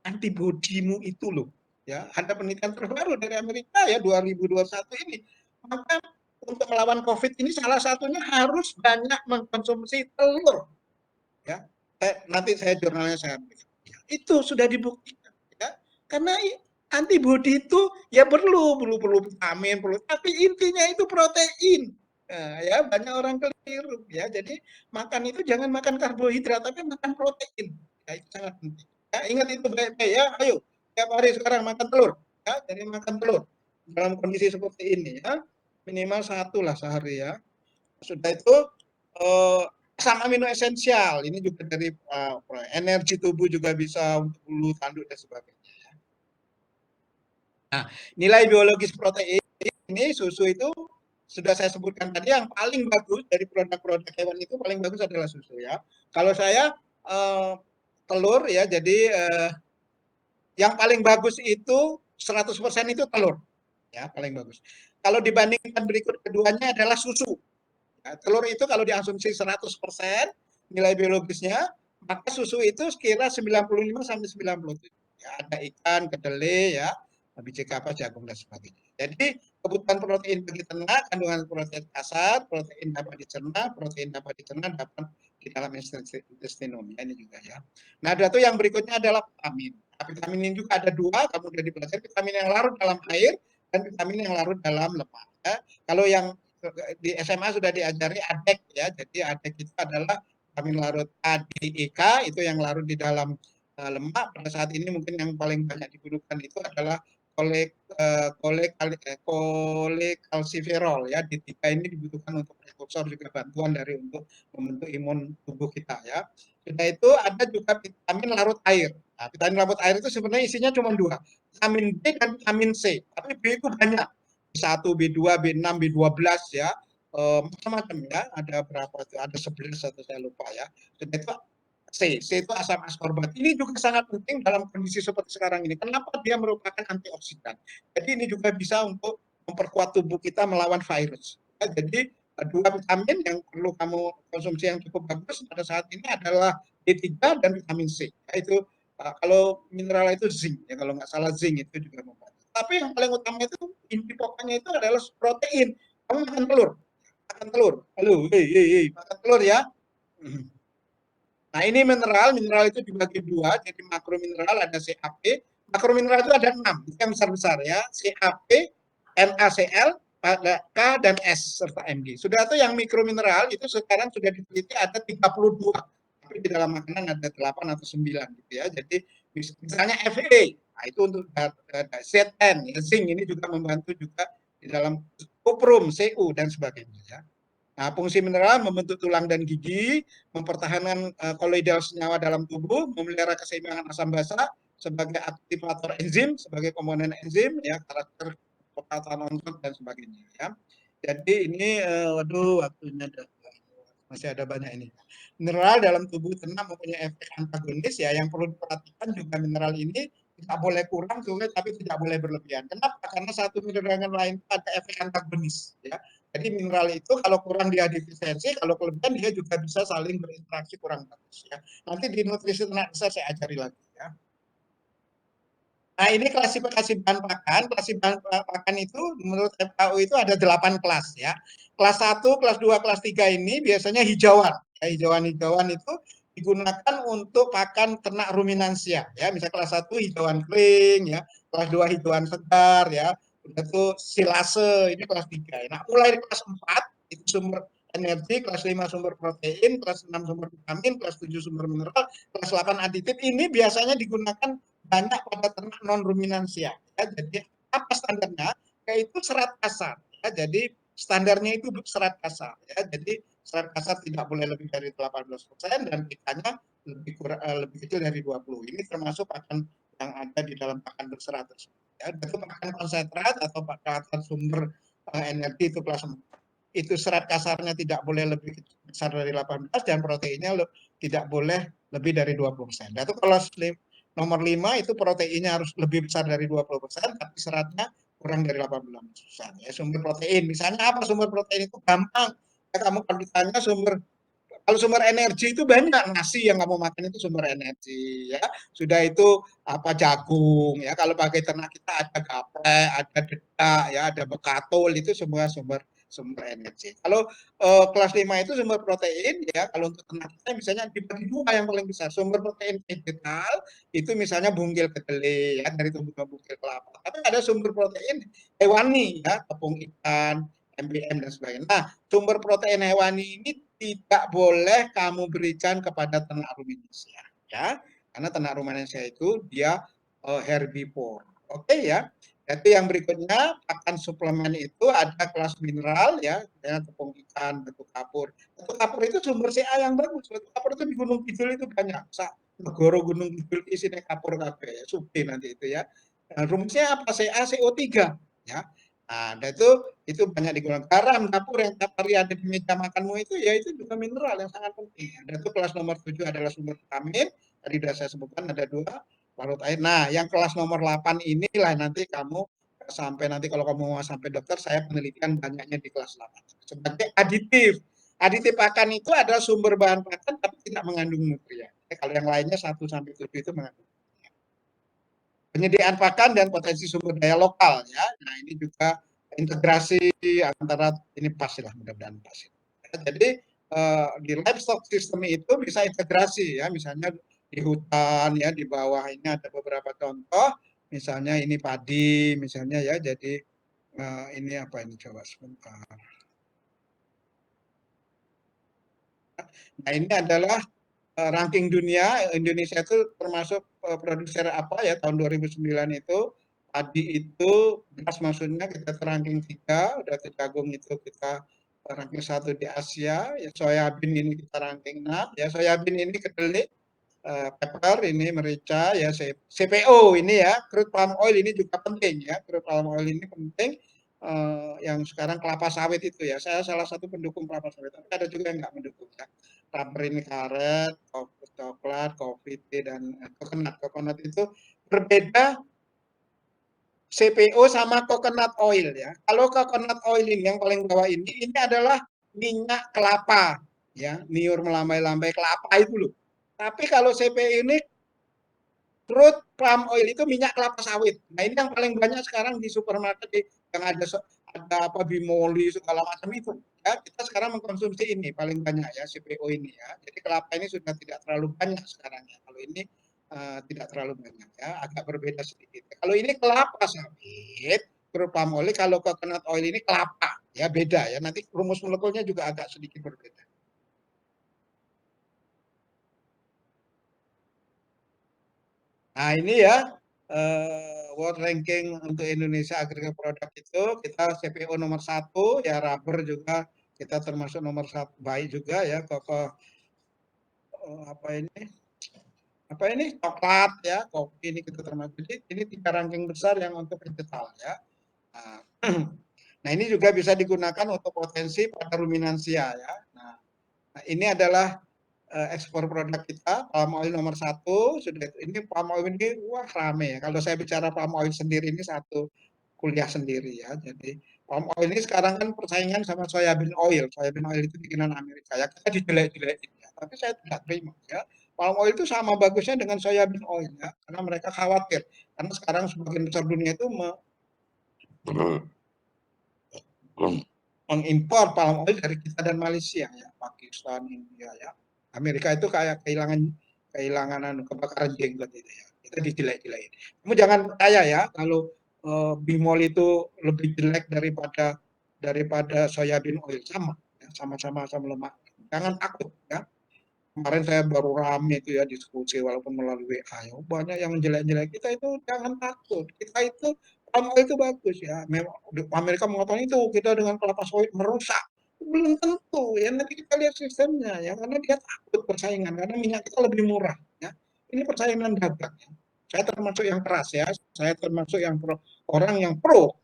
antibodimu itu loh. Ya, ada penelitian terbaru dari Amerika ya 2021 ini. Maka untuk melawan COVID ini salah satunya harus banyak mengkonsumsi telur. Ya, nanti saya jurnalnya saya berikan. Itu sudah dibuktikan. Ya, karena antibodi itu ya perlu vitamin, perlu, tapi intinya itu protein. Nah, ya banyak orang keliru ya. Jadi makan itu jangan makan karbohidrat, tapi makan protein. Ya, itu sangat penting. Ya, ingat itu baik-baik ya. Ayo, tiap hari sekarang makan telur. Ya, jadi makan telur dalam kondisi seperti ini ya. Minimal satu lah sehari ya. Sudah itu asam amino esensial. Ini juga dari energi tubuh juga bisa untuk bulu, tanduk dan sebagainya. Nah, nilai biologis protein ini susu itu sudah saya sebutkan tadi yang paling bagus dari produk-produk hewan itu paling bagus adalah susu ya. Kalau saya telur ya, jadi yang paling bagus itu 100% itu telur ya, paling bagus. Kalau dibandingkan berikut keduanya adalah susu. Ya, telur itu kalau diasumsi 100% nilai biologisnya, maka susu itu sekira 95 sampai 97. Ya, ada ikan, kedelai ya, biji kapas, jagung dan sebagainya. Jadi kebutuhan protein bagi ternak, kandungan protein kasar, protein dapat dicerna dapat di dalam intestinum. Ya, ini juga ya. Nah, ada tuh yang berikutnya adalah vitamin. Nah, vitamin ini juga ada dua, kamu sudah dipelajari, vitamin yang larut dalam air dan vitamin yang larut dalam lemak. Ya. Kalau yang di SMA sudah diajari ADEK ya, jadi ADEK itu adalah vitamin larut ADEK, itu yang larut di dalam lemak. Pada saat ini mungkin yang paling banyak dibutuhkan itu adalah kolekalsiferol ya, D3 ini dibutuhkan untuk prekursor juga bantuan dari untuk membentuk imun tubuh kita ya. Sudah itu ada juga vitamin larut air. Nah, vitamin larut air itu sebenarnya isinya cuma dua, vitamin B dan vitamin C, tapi B itu banyak. B1, B2, B6, B12 ya, macam-macam ya, ada berapa itu, ada 11 atau saya lupa ya. Sudah itu C itu asam askorbat. Ini juga sangat penting dalam kondisi seperti sekarang ini. Kenapa? Dia merupakan antioksidan. Jadi ini juga bisa untuk memperkuat tubuh kita melawan virus. Ya, jadi dua vitamin yang perlu kamu konsumsi yang cukup bagus pada saat ini adalah D3 dan vitamin C. Yaitu kalau mineral itu zinc ya, kalau nggak salah zinc itu juga membantu. Tapi yang paling utama itu inti pokoknya itu adalah protein. Kamu makan telur. Halo, makan telur ya. Nah, ini mineral itu dibagi dua, jadi makro mineral ada CAP, makro mineral itu ada 6, itu yang besar-besar ya, CAP, NaCl, K, dan S, serta Mg. Sudah itu yang mikro mineral, itu sekarang sudah diteliti ada 32, tapi di dalam makanan ada 8 atau 9 gitu ya, jadi misalnya Fe, nah itu untuk Zn, ya, zinc ini juga membantu juga di dalam kuprum, Cu, dan sebagainya ya. Nah, fungsi mineral membentuk tulang dan gigi, mempertahankan koloidal senyawa dalam tubuh, memelihara keseimbangan asam basa sebagai aktivator enzim, sebagai komponen enzim, ya karakter kekuatan otot dan sebagainya. Ya. Jadi ini, waduh, waktunya masih ada banyak ini. Mineral dalam tubuh ternak mempunyai efek antagonis ya, yang perlu diperhatikan juga mineral ini tidak boleh kurang juga tapi tidak boleh berlebihan. Kenapa? Karena satu mineral dengan lain ada efek antagonis ya. Jadi mineral itu kalau kurang dia defisiensi, kalau kelebihan dia juga bisa saling berinteraksi kurang bagus ya. Nanti di nutrisi ternak besar saya ajari lagi ya. Nah, ini klasifikasi bahan pakan. Klasifikasi bahan pakan itu menurut FAO itu ada 8 kelas ya. Kelas 1, kelas 2, kelas 3 ini biasanya hijauan. Ya, hijauan-hijauan itu digunakan untuk pakan ternak ruminansia ya. Misalnya kelas 1 hijauan kering ya, kelas 2 hijauan segar ya. Udah tuh silase, ini kelas 3. Nah, mulai kelas 4 itu sumber energi, kelas 5 sumber protein, kelas 6 sumber vitamin, kelas 7 sumber mineral, kelas 8 aditif. Ini biasanya digunakan banyak pada ternak non ruminansia ya. Jadi apa standarnya? Yaitu serat kasar ya. Jadi standarnya itu serat kasar ya. Jadi serat kasar tidak boleh lebih dari 18% dan kitanya lebih kecil dari 20. Ini termasuk pakan yang ada di dalam pakan berserat tersebut ya. Itu pakan konsentrat atau pakan sumber energi itu kelas 4. Itu serat kasarnya tidak boleh lebih besar dari 18 dan proteinnya tidak boleh lebih dari 20%. Nah, itu kalau nomor 5 itu proteinnya harus lebih besar dari 20%, tapi seratnya kurang dari 18%. Ya, sumber protein. Misalnya apa sumber protein itu gampang. Ya, kamu kalau ditanya kalau sumber energi itu banyak, nasi yang kamu makan itu sumber energi ya. Sudah itu apa jagung ya. Kalau pakai ternak kita ada gaplek, ada dedak ya, ada bekatul, itu semua sumber sumber energi. Kalau kelas 5 itu sumber protein ya, kalau untuk ternak kita misalnya dibagi dua yang paling besar. Sumber protein vegetal itu misalnya bungkil kedelai ya, dari tumbuhan bungkil kelapa. Tapi ada sumber protein hewani ya, tepung ikan, MBM dan sebagainya. Nah, sumber protein hewani ini tidak boleh kamu berikan kepada ternak ruminansia ya, karena ternak ruminansia itu dia herbivore. Oke ya. Jadi yang berikutnya pakan suplemen itu ada kelas mineral ya, tepung ikan, batu kapur. Batu kapur itu sumber Ca yang bagus. Batu kapur itu di Gunung Kidul itu banyak. Negoro Gunung Kidul isinya kapur kabeh ya, supi nanti itu ya. Nah, rumusnya apa? CaCO3 ya. Nah, itu banyak digunakan. Garam dapur yang tiap hari ada di meja makanmu itu ya itu juga mineral yang sangat penting. Ada itu kelas nomor 7 adalah sumber vitamin. Tadi sudah saya sebutkan ada 2 larut air. Nah, yang kelas nomor 8 inilah nanti kamu sampai nanti kalau kamu mau sampai dokter, saya penelitian banyaknya di kelas 8. Sebagai aditif. Aditif pakan itu adalah sumber bahan pakan tapi tidak mengandung nutrien. Kalau yang lainnya 1 sampai 7 itu mengandung. Penyediaan pakan dan potensi sumber daya lokal ya. Nah, ini juga integrasi antara ini pasti lah mudah-mudahan pasti. Ya, jadi di livestock system itu bisa integrasi ya, misalnya di hutan ya, di bawah ini ada beberapa contoh, misalnya ini padi misalnya ya, jadi ini apa ini coba sebentar. Nah, ini adalah ranking dunia. Indonesia itu termasuk produser apa ya tahun 2009 itu padi itu beras maksudnya kita ranking 3, udah jagung itu kita ranking 1 di Asia, ya soyabin ini kita ranking 6, ya soyabin ini kedelai, pepper ini merica, ya CPO ini ya, crude palm oil ini juga penting ya, crude palm oil ini penting. Yang sekarang kelapa sawit itu ya, saya salah satu pendukung kelapa sawit, tapi ada juga yang nggak mendukung ya. Rubber ini karet, coklat, kopi, teh, dan coconut. Coconut itu berbeda CPO sama coconut oil ya. Kalau coconut oil ini yang paling bawah ini adalah minyak kelapa ya, niur melambai-lambai kelapa itu loh. Tapi kalau CPO ini crude palm oil itu minyak kelapa sawit. Nah, ini yang paling banyak sekarang di supermarket yang ada apa bimoli segala macam itu. Ya, kita sekarang mengkonsumsi ini paling banyak ya CPO ini ya. Jadi kelapa ini sudah tidak terlalu banyak sekarang ya. Kalau ini tidak terlalu banyak ya, agak berbeda sedikit. Kalau ini kelapa sawit, crude palm oil, kalau coconut oil ini kelapa ya beda ya. Nanti rumus molekulnya juga agak sedikit berbeda. Nah, ini ya world ranking untuk Indonesia agriculture product itu kita CPO nomor 1 ya, rubber juga kita termasuk nomor 1 baik juga ya apa ini coklat ya, kopi ini kita termasuk. Jadi ini 3 ranking besar yang untuk vegetal ya. Nah, nah ini juga bisa digunakan untuk potensi pada ruminansia ya. Nah, ini adalah ekspor produk kita, palm oil nomor 1. Sudah ini palm oil ini wah rame ya. Kalau saya bicara palm oil sendiri ini satu kuliah sendiri ya. Jadi palm oil ini sekarang kan persaingan sama soybean oil. Soybean oil itu bikinan Amerika ya. Kita dijelek-jelekin ya. Tapi saya tidak terima ya. Palm oil itu sama bagusnya dengan soybean oil ya. Karena mereka khawatir. Karena sekarang sebagian besar dunia itu mengimpor palm oil dari kita dan Malaysia ya, Pakistan, India ya. Amerika itu kayak kehilangan kebakaran jenggot itu ya. Itu dijelek-jelekin. Kamu jangan percaya ya kalau bimol itu lebih jelek daripada soybean oil sama ya, sama-sama asam lemak. Jangan takut ya. Kemarin saya baru rame itu ya diskusi walaupun melalui WA ya. Banyak yang jelek-jelek kita itu jangan takut. Kita itu palm oil itu bagus ya. Memang Amerika mengatakan itu kita dengan kelapa sawit merusak. Belum tentu ya, nanti kita lihat sistemnya ya, karena dia takut persaingan karena minyak kita lebih murah ya. Ini persaingan dagang ya. Saya termasuk yang keras ya, saya termasuk yang orang yang pro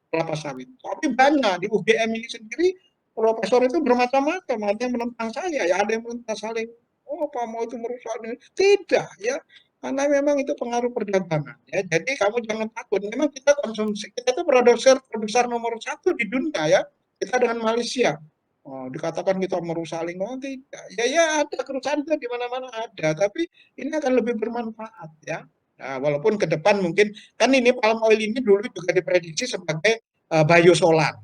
kelapa sawit. Tapi banyak di UGM ini sendiri profesor itu bermacam-macam, ada yang menentang saya ya, ada yang menentang saling oh palm oil itu merusak tidak ya, karena memang itu pengaruh perdagangan ya. Jadi kamu jangan takut, memang kita konsumsi, kita itu produser terbesar nomor 1 di dunia ya, kita dengan Malaysia. Oh, dikatakan kita merusak lingkungan tidak ya, ya ada kerusakan itu di mana-mana ada, tapi ini akan lebih bermanfaat ya. Nah, walaupun ke depan mungkin kan ini palm oil ini dulu juga diprediksi sebagai biosolar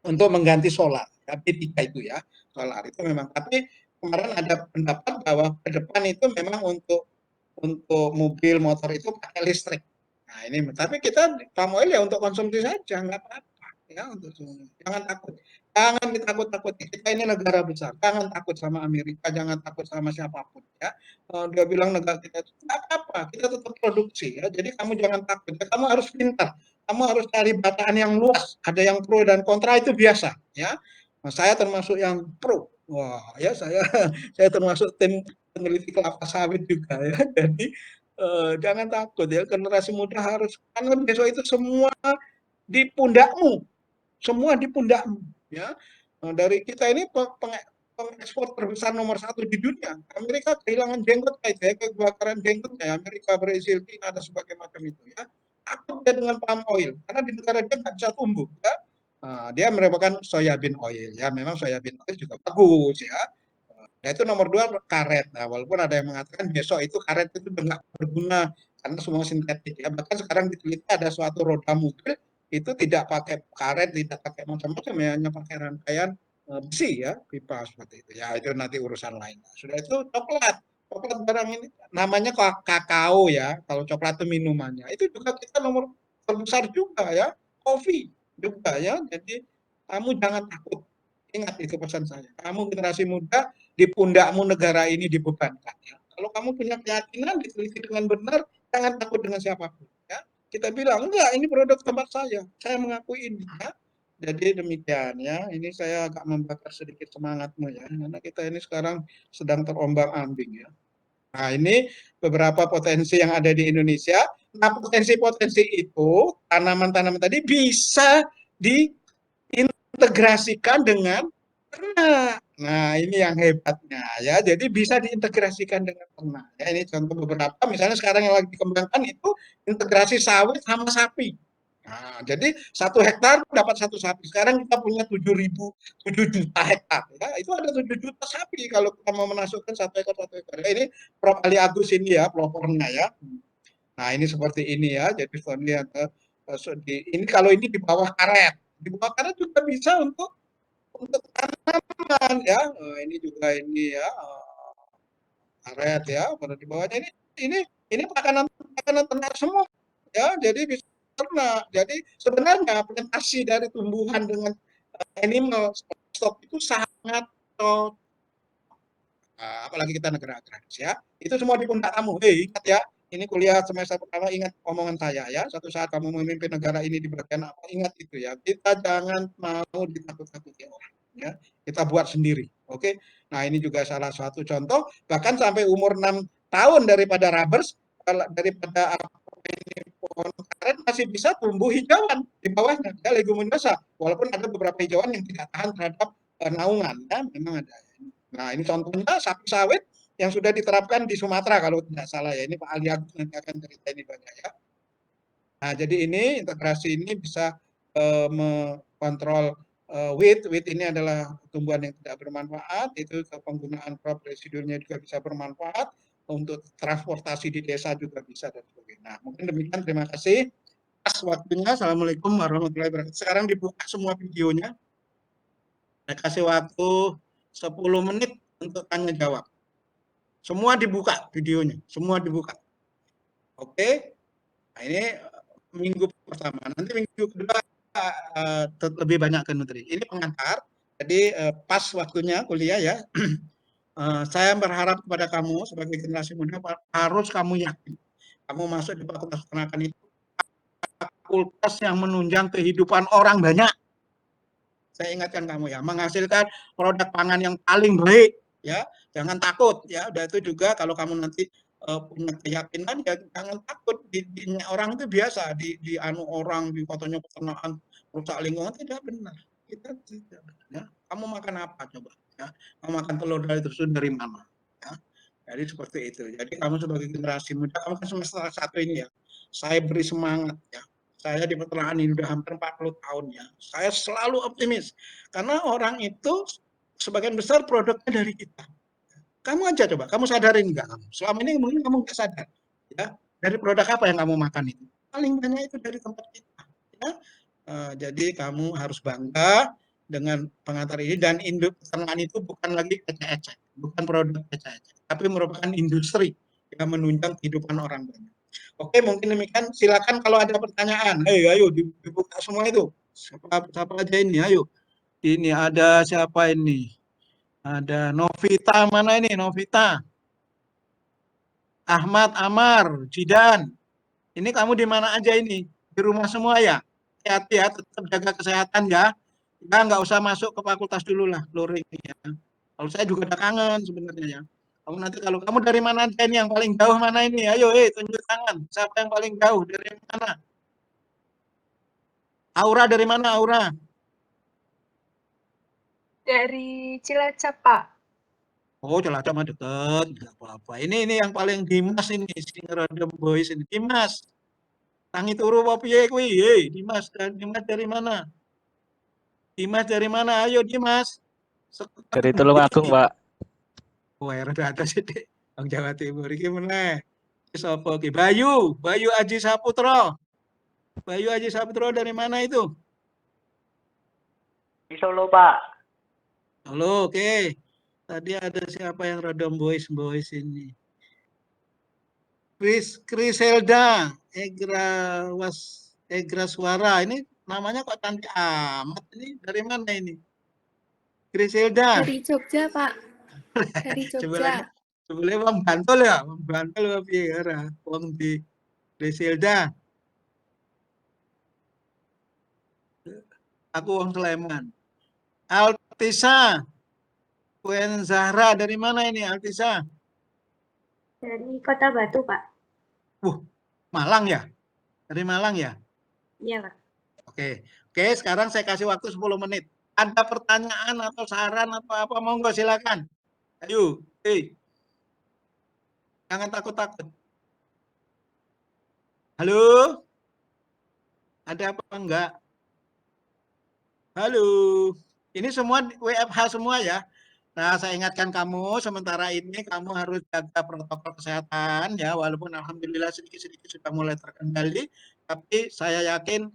untuk mengganti solar. Tapi tiga itu ya, solar itu memang. Tapi kemarin ada pendapat bahwa ke depan itu memang untuk mobil motor itu pakai listrik. Nah ini, tapi kita palm oil ya untuk konsumsi saja, nggak apa-apa ya untuk semua. Jangan takut, jangan ditakut-takuti. Kita ini negara besar, jangan takut sama Amerika, jangan takut sama siapapun ya. Dia bilang negara kita itu nggak apa-apa, kita tetap produksi ya. Jadi kamu jangan takut, ya, kamu harus pintar, kamu harus cari bacaan yang luas. Ada yang pro dan kontra itu biasa ya. Nah, saya termasuk yang pro. Wah ya saya termasuk tim peneliti kelapa sawit juga ya. Jadi jangan takut ya, generasi muda harus, karena besok itu semua di pundakmu, semua di pundakmu ya. Nah, dari kita ini pengekspor terbesar nomor 1 di dunia. Amerika kehilangan jenggot itu ya, kebakaran jenggot ya. Amerika, Brazil, China, ada sebagai macam itu ya. Takut dia dengan palm oil karena di negara dia nggak bisa tumbuh ya. Nah, dia merupakan soybean oil ya. Memang soybean oil juga bagus ya. Nah itu nomor 2 karet. Nah walaupun ada yang mengatakan besok itu karet itu udah nggak berguna karena semua sintetik ya. Bahkan sekarang diteliti ada suatu roda mobil itu tidak pakai karet, tidak pakai macam-macam ya, hanya pakai rangkaian besi ya, pipa seperti itu. Ya itu nanti urusan lain. Nah, sudah itu coklat. Coklat barang ini namanya kakao ya. Kalau coklat itu minumannya. Itu juga kita nomor terbesar juga ya. Kopi juga ya. Jadi kamu jangan takut. Ingat itu pesan saya. Kamu generasi muda, di pundakmu negara ini dibebankan. Ya. Kalau kamu punya keyakinan, diteliti dengan benar, jangan takut dengan siapapun. Ya. Kita bilang, enggak, ini produk tempat saya mengakui ini. Ya. Jadi demikian ya, ini saya agak membakar sedikit semangatmu ya, karena kita ini sekarang sedang terombang-ambing ya. Nah ini beberapa potensi yang ada di Indonesia. Nah potensi-potensi itu, tanaman-tanaman tadi bisa diintegrasikan dengan ternak. Nah, ini yang hebatnya ya. Jadi bisa diintegrasikan dengan ternak. Ya, ini contoh beberapa. Misalnya sekarang yang lagi dikembangkan itu integrasi sawit sama sapi. Nah, jadi 1 hektar dapat 1 sapi. Sekarang kita punya 7 juta hektar. Ya, itu ada 7 juta sapi kalau kita mau memasukkan 1 ekor 1 ekor. Ya, ini Prof. Ali Agus ini ya, pelopornya ya. Nah, ini seperti ini ya. Jadi ini kalau ini di bawah karet. Di bawah karet juga bisa untuk tanaman ya. Ini juga ini ya karet ya. Pada di bawahnya ini makanan ternak semua ya. Jadi bisa ternak. Jadi sebenarnya plantasi dari tumbuhan dengan animal stock itu sangat apalagi kita negara agraris ya. Itu semua di pundak kamu. Ingat ya. Ini kuliah semester pertama, ingat omongan saya ya. Suatu saat kamu memimpin negara ini di bagian apa, ingat itu ya. Kita jangan mau ditakut-takuti orang. ya. Kita buat sendiri. Oke. Nah, ini juga salah satu contoh, bahkan sampai umur 6 tahun daripada rubbers, daripada pohon karet masih bisa tumbuh hijauan di bawahnya, ya, leguminosa. Walaupun ada beberapa hijauan yang tidak tahan terhadap naungan, ya, memang ada. Nah, ini contohnya sapi sawit yang sudah diterapkan di Sumatera kalau tidak salah ya. Ini Pak Ali Agus nanti akan cerita ini banyak ya. Nah, jadi ini integrasi ini bisa mengontrol weed. Weed ini adalah tumbuhan yang tidak bermanfaat, itu penggunaan crop residunya juga bisa bermanfaat, untuk transportasi di desa juga bisa dan sebagainya. Nah, mungkin demikian, terima kasih. Pas waktunya, Assalamualaikum warahmatullahi wabarakatuh. Sekarang dibuka semua videonya. Saya kasih waktu 10 menit untuk tanya jawab. Semua dibuka videonya, semua dibuka. Oke, nah ini minggu pertama. Nanti minggu kedua lebih banyak ke nutri. Ini pengantar, jadi pas waktunya kuliah ya. Saya berharap kepada kamu sebagai generasi muda harus kamu yakin. Kamu masuk di Fakultas Peternakan itu fakultas yang menunjang kehidupan orang banyak. Saya ingatkan kamu ya, menghasilkan produk pangan yang paling baik ya. Jangan takut ya. Udah itu juga kalau kamu nanti punya keyakinan ya jangan takut. Di orang itu biasa di anu orang di katanya peternakan rusak lingkungan, tidak benar. Kita tidak benar ya. Kamu makan apa coba ya? Kamu makan telur dari mana ya? Jadi seperti itu. Jadi kamu sebagai generasi muda, kamu kan semester 1 ini ya. Saya beri semangat ya. Saya di peternakan ini sudah hampir 40 tahun ya. Saya selalu optimis. Karena orang itu sebagian besar produknya dari kita. Kamu aja coba, kamu sadarin enggak? Selama ini mungkin kamu enggak sadar. Ya, dari produk apa yang kamu makan itu? Paling banyak itu dari tempat kita. Ya. Jadi kamu harus bangga dengan pengantar ini, dan induk peternakan itu bukan lagi ecek-ecek, bukan produk ecek-ecek, tapi merupakan industri yang menunjang kehidupan orang banyak. Oke, mungkin demikian. Silakan kalau ada pertanyaan. Ayo dibuka semua itu. Siapa aja ini? Ayo. Ini ada siapa ini? Ada Novita, mana ini Novita? Ahmad, Amar, Jidan. Ini kamu di mana aja ini? Di rumah semua ya? Hati-hati ya, tetap jaga kesehatan ya. Ya nggak usah masuk ke fakultas dulu lah, luring ya. Kalau saya juga udah kangen sebenarnya ya. Kamu nanti kalau kamu dari mana aja ini, yang paling jauh mana ini? Ayo, tunjuk tangan. Siapa yang paling jauh? Dari mana? Aura dari mana, Aura? Dari Cilacap, Pak. Oh, Cilacap mah deket, nggak apa-apa. Ini yang paling Dimas ini, si Rodem Boys ini. Dimas, tangi turu apa piye kuwi? Dimas dari mana? Dimas dari mana? Ayo Dimas. Dari Tulungagung, Pak. Wah, rada atas sithik. Wong Jawa Timur iki meneh. Sapa ki? Bayu Aji Saputro. Bayu Aji Saputro dari mana itu? Di Solo, Pak. Halo, oke. Tadi ada siapa yang Rodom Boys ini? Kriselda, Egra Suara. Ini namanya kok cantik amat. Ini dari mana ini? Kriselda. Dari Jogja, Pak. Dari Jogja. Coba Wong Bantul ya, Wong Bantul apa piye ora? Wong di Kriselda. Aku wong Sleman. Altisa. Kuen Zahra dari mana ini Altisa? Dari Kota Batu, Pak. Malang ya? Dari Malang ya? Iya, Pak. Oke, sekarang saya kasih waktu 10 menit. Ada pertanyaan atau saran atau apa, monggo silakan. Ayo, jangan takut-takut. Halo? Ada apa enggak? Halo? Ini semua WFH semua ya? Nah, saya ingatkan kamu, sementara ini kamu harus jaga protokol kesehatan ya, walaupun alhamdulillah sedikit-sedikit sudah mulai terkendali, tapi saya yakin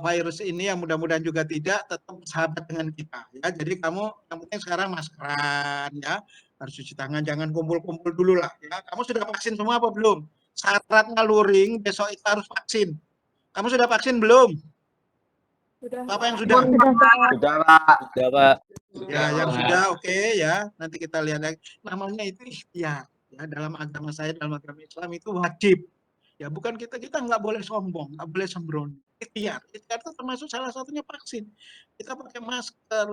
virus ini yang mudah-mudahan juga tidak tetap bersahabat dengan kita ya. Jadi kamu yang penting sekarang maskeran ya, harus cuci tangan, jangan kumpul-kumpul dulu lah ya. Kamu sudah vaksin semua apa belum? Syaratnya luring, besok itu harus vaksin. Kamu sudah vaksin belum? Sudah. Apa yang sudah? Sudah, Pak. Sudah, Pak. Ya, yang sudah oke ya. Nanti kita lihat lagi. Namanya itu ikhtiar. Ya, dalam agama saya, dalam agama Islam itu wajib. Ya, bukan kita nggak boleh sombong, nggak boleh sembrono. Ikhtiar itu termasuk salah satunya vaksin. Kita pakai masker,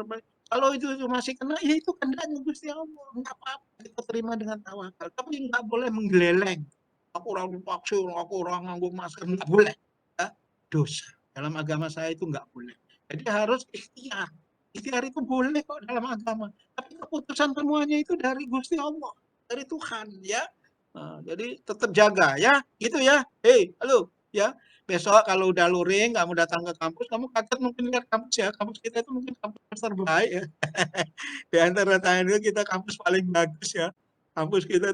Kalau itu masih kena, ya itu kehendaknya Gusti Allah, enggak apa-apa, kita terima dengan tawakal, tapi enggak boleh menggeleng. Aku orang vaksin, aku orang nganggo masker, enggak boleh. Ya, dosa. Dalam agama saya itu enggak boleh. Jadi harus ikhtiar. Ikhtiar itu boleh kok dalam agama. Tapi keputusan semuanya itu dari Gusti Allah, dari Tuhan ya. Nah, jadi tetap jaga ya, gitu ya. Hei, halo, ya. Besok kalau udah luring, kamu datang ke kampus, kamu kaget mungkin lihat kampus ya. Kampus kita itu mungkin kampus terbaik ya. Di antara tanya kita kampus paling bagus ya. Kampus kita.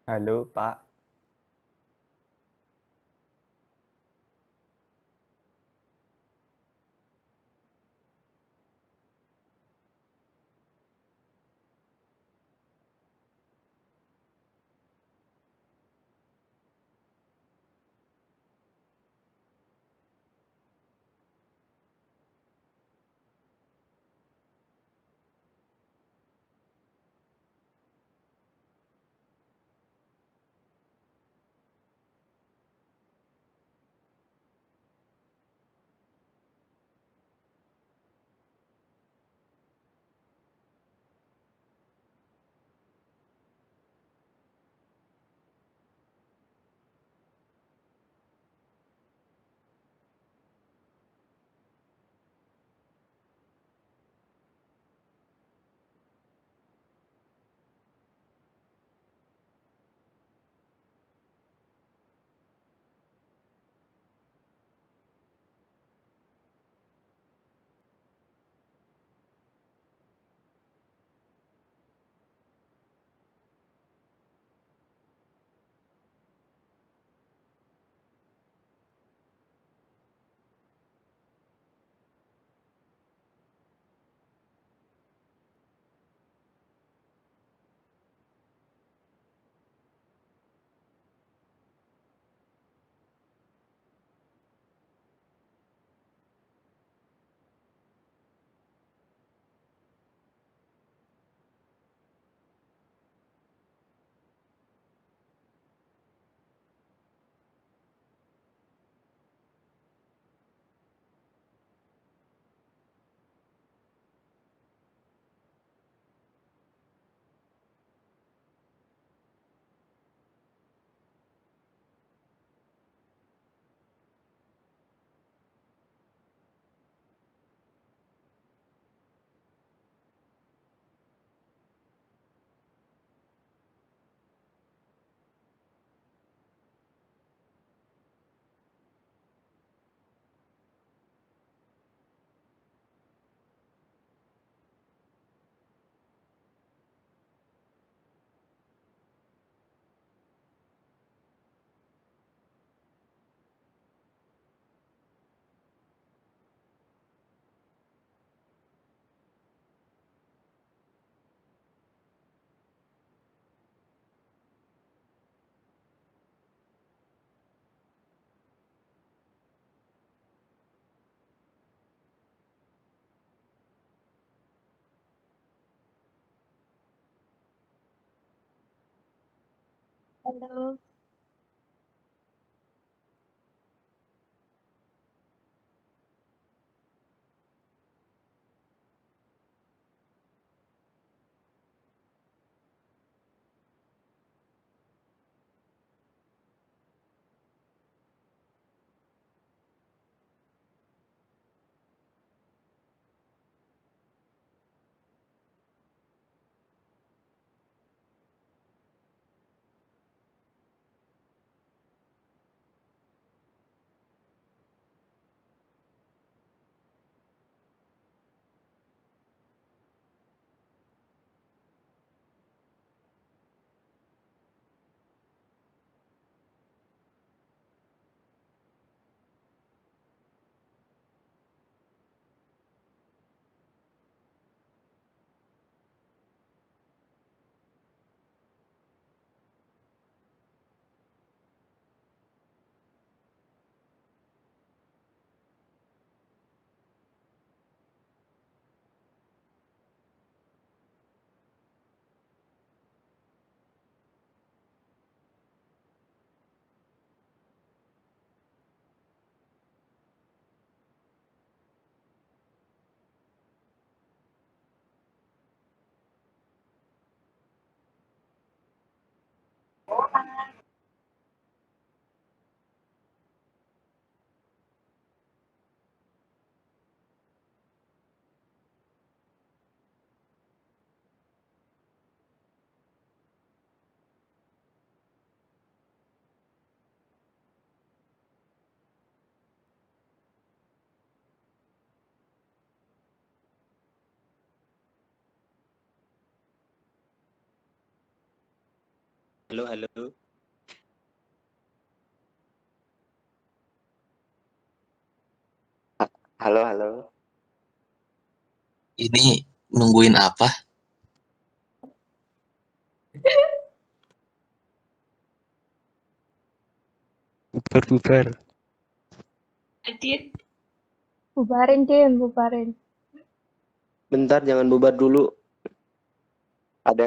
Halo, Pak. Halo. Halo, halo. Halo, halo. Ini nungguin apa? Bubar. Adit. Bubarin, Dim, bubarin. Bentar, jangan bubar dulu. Ada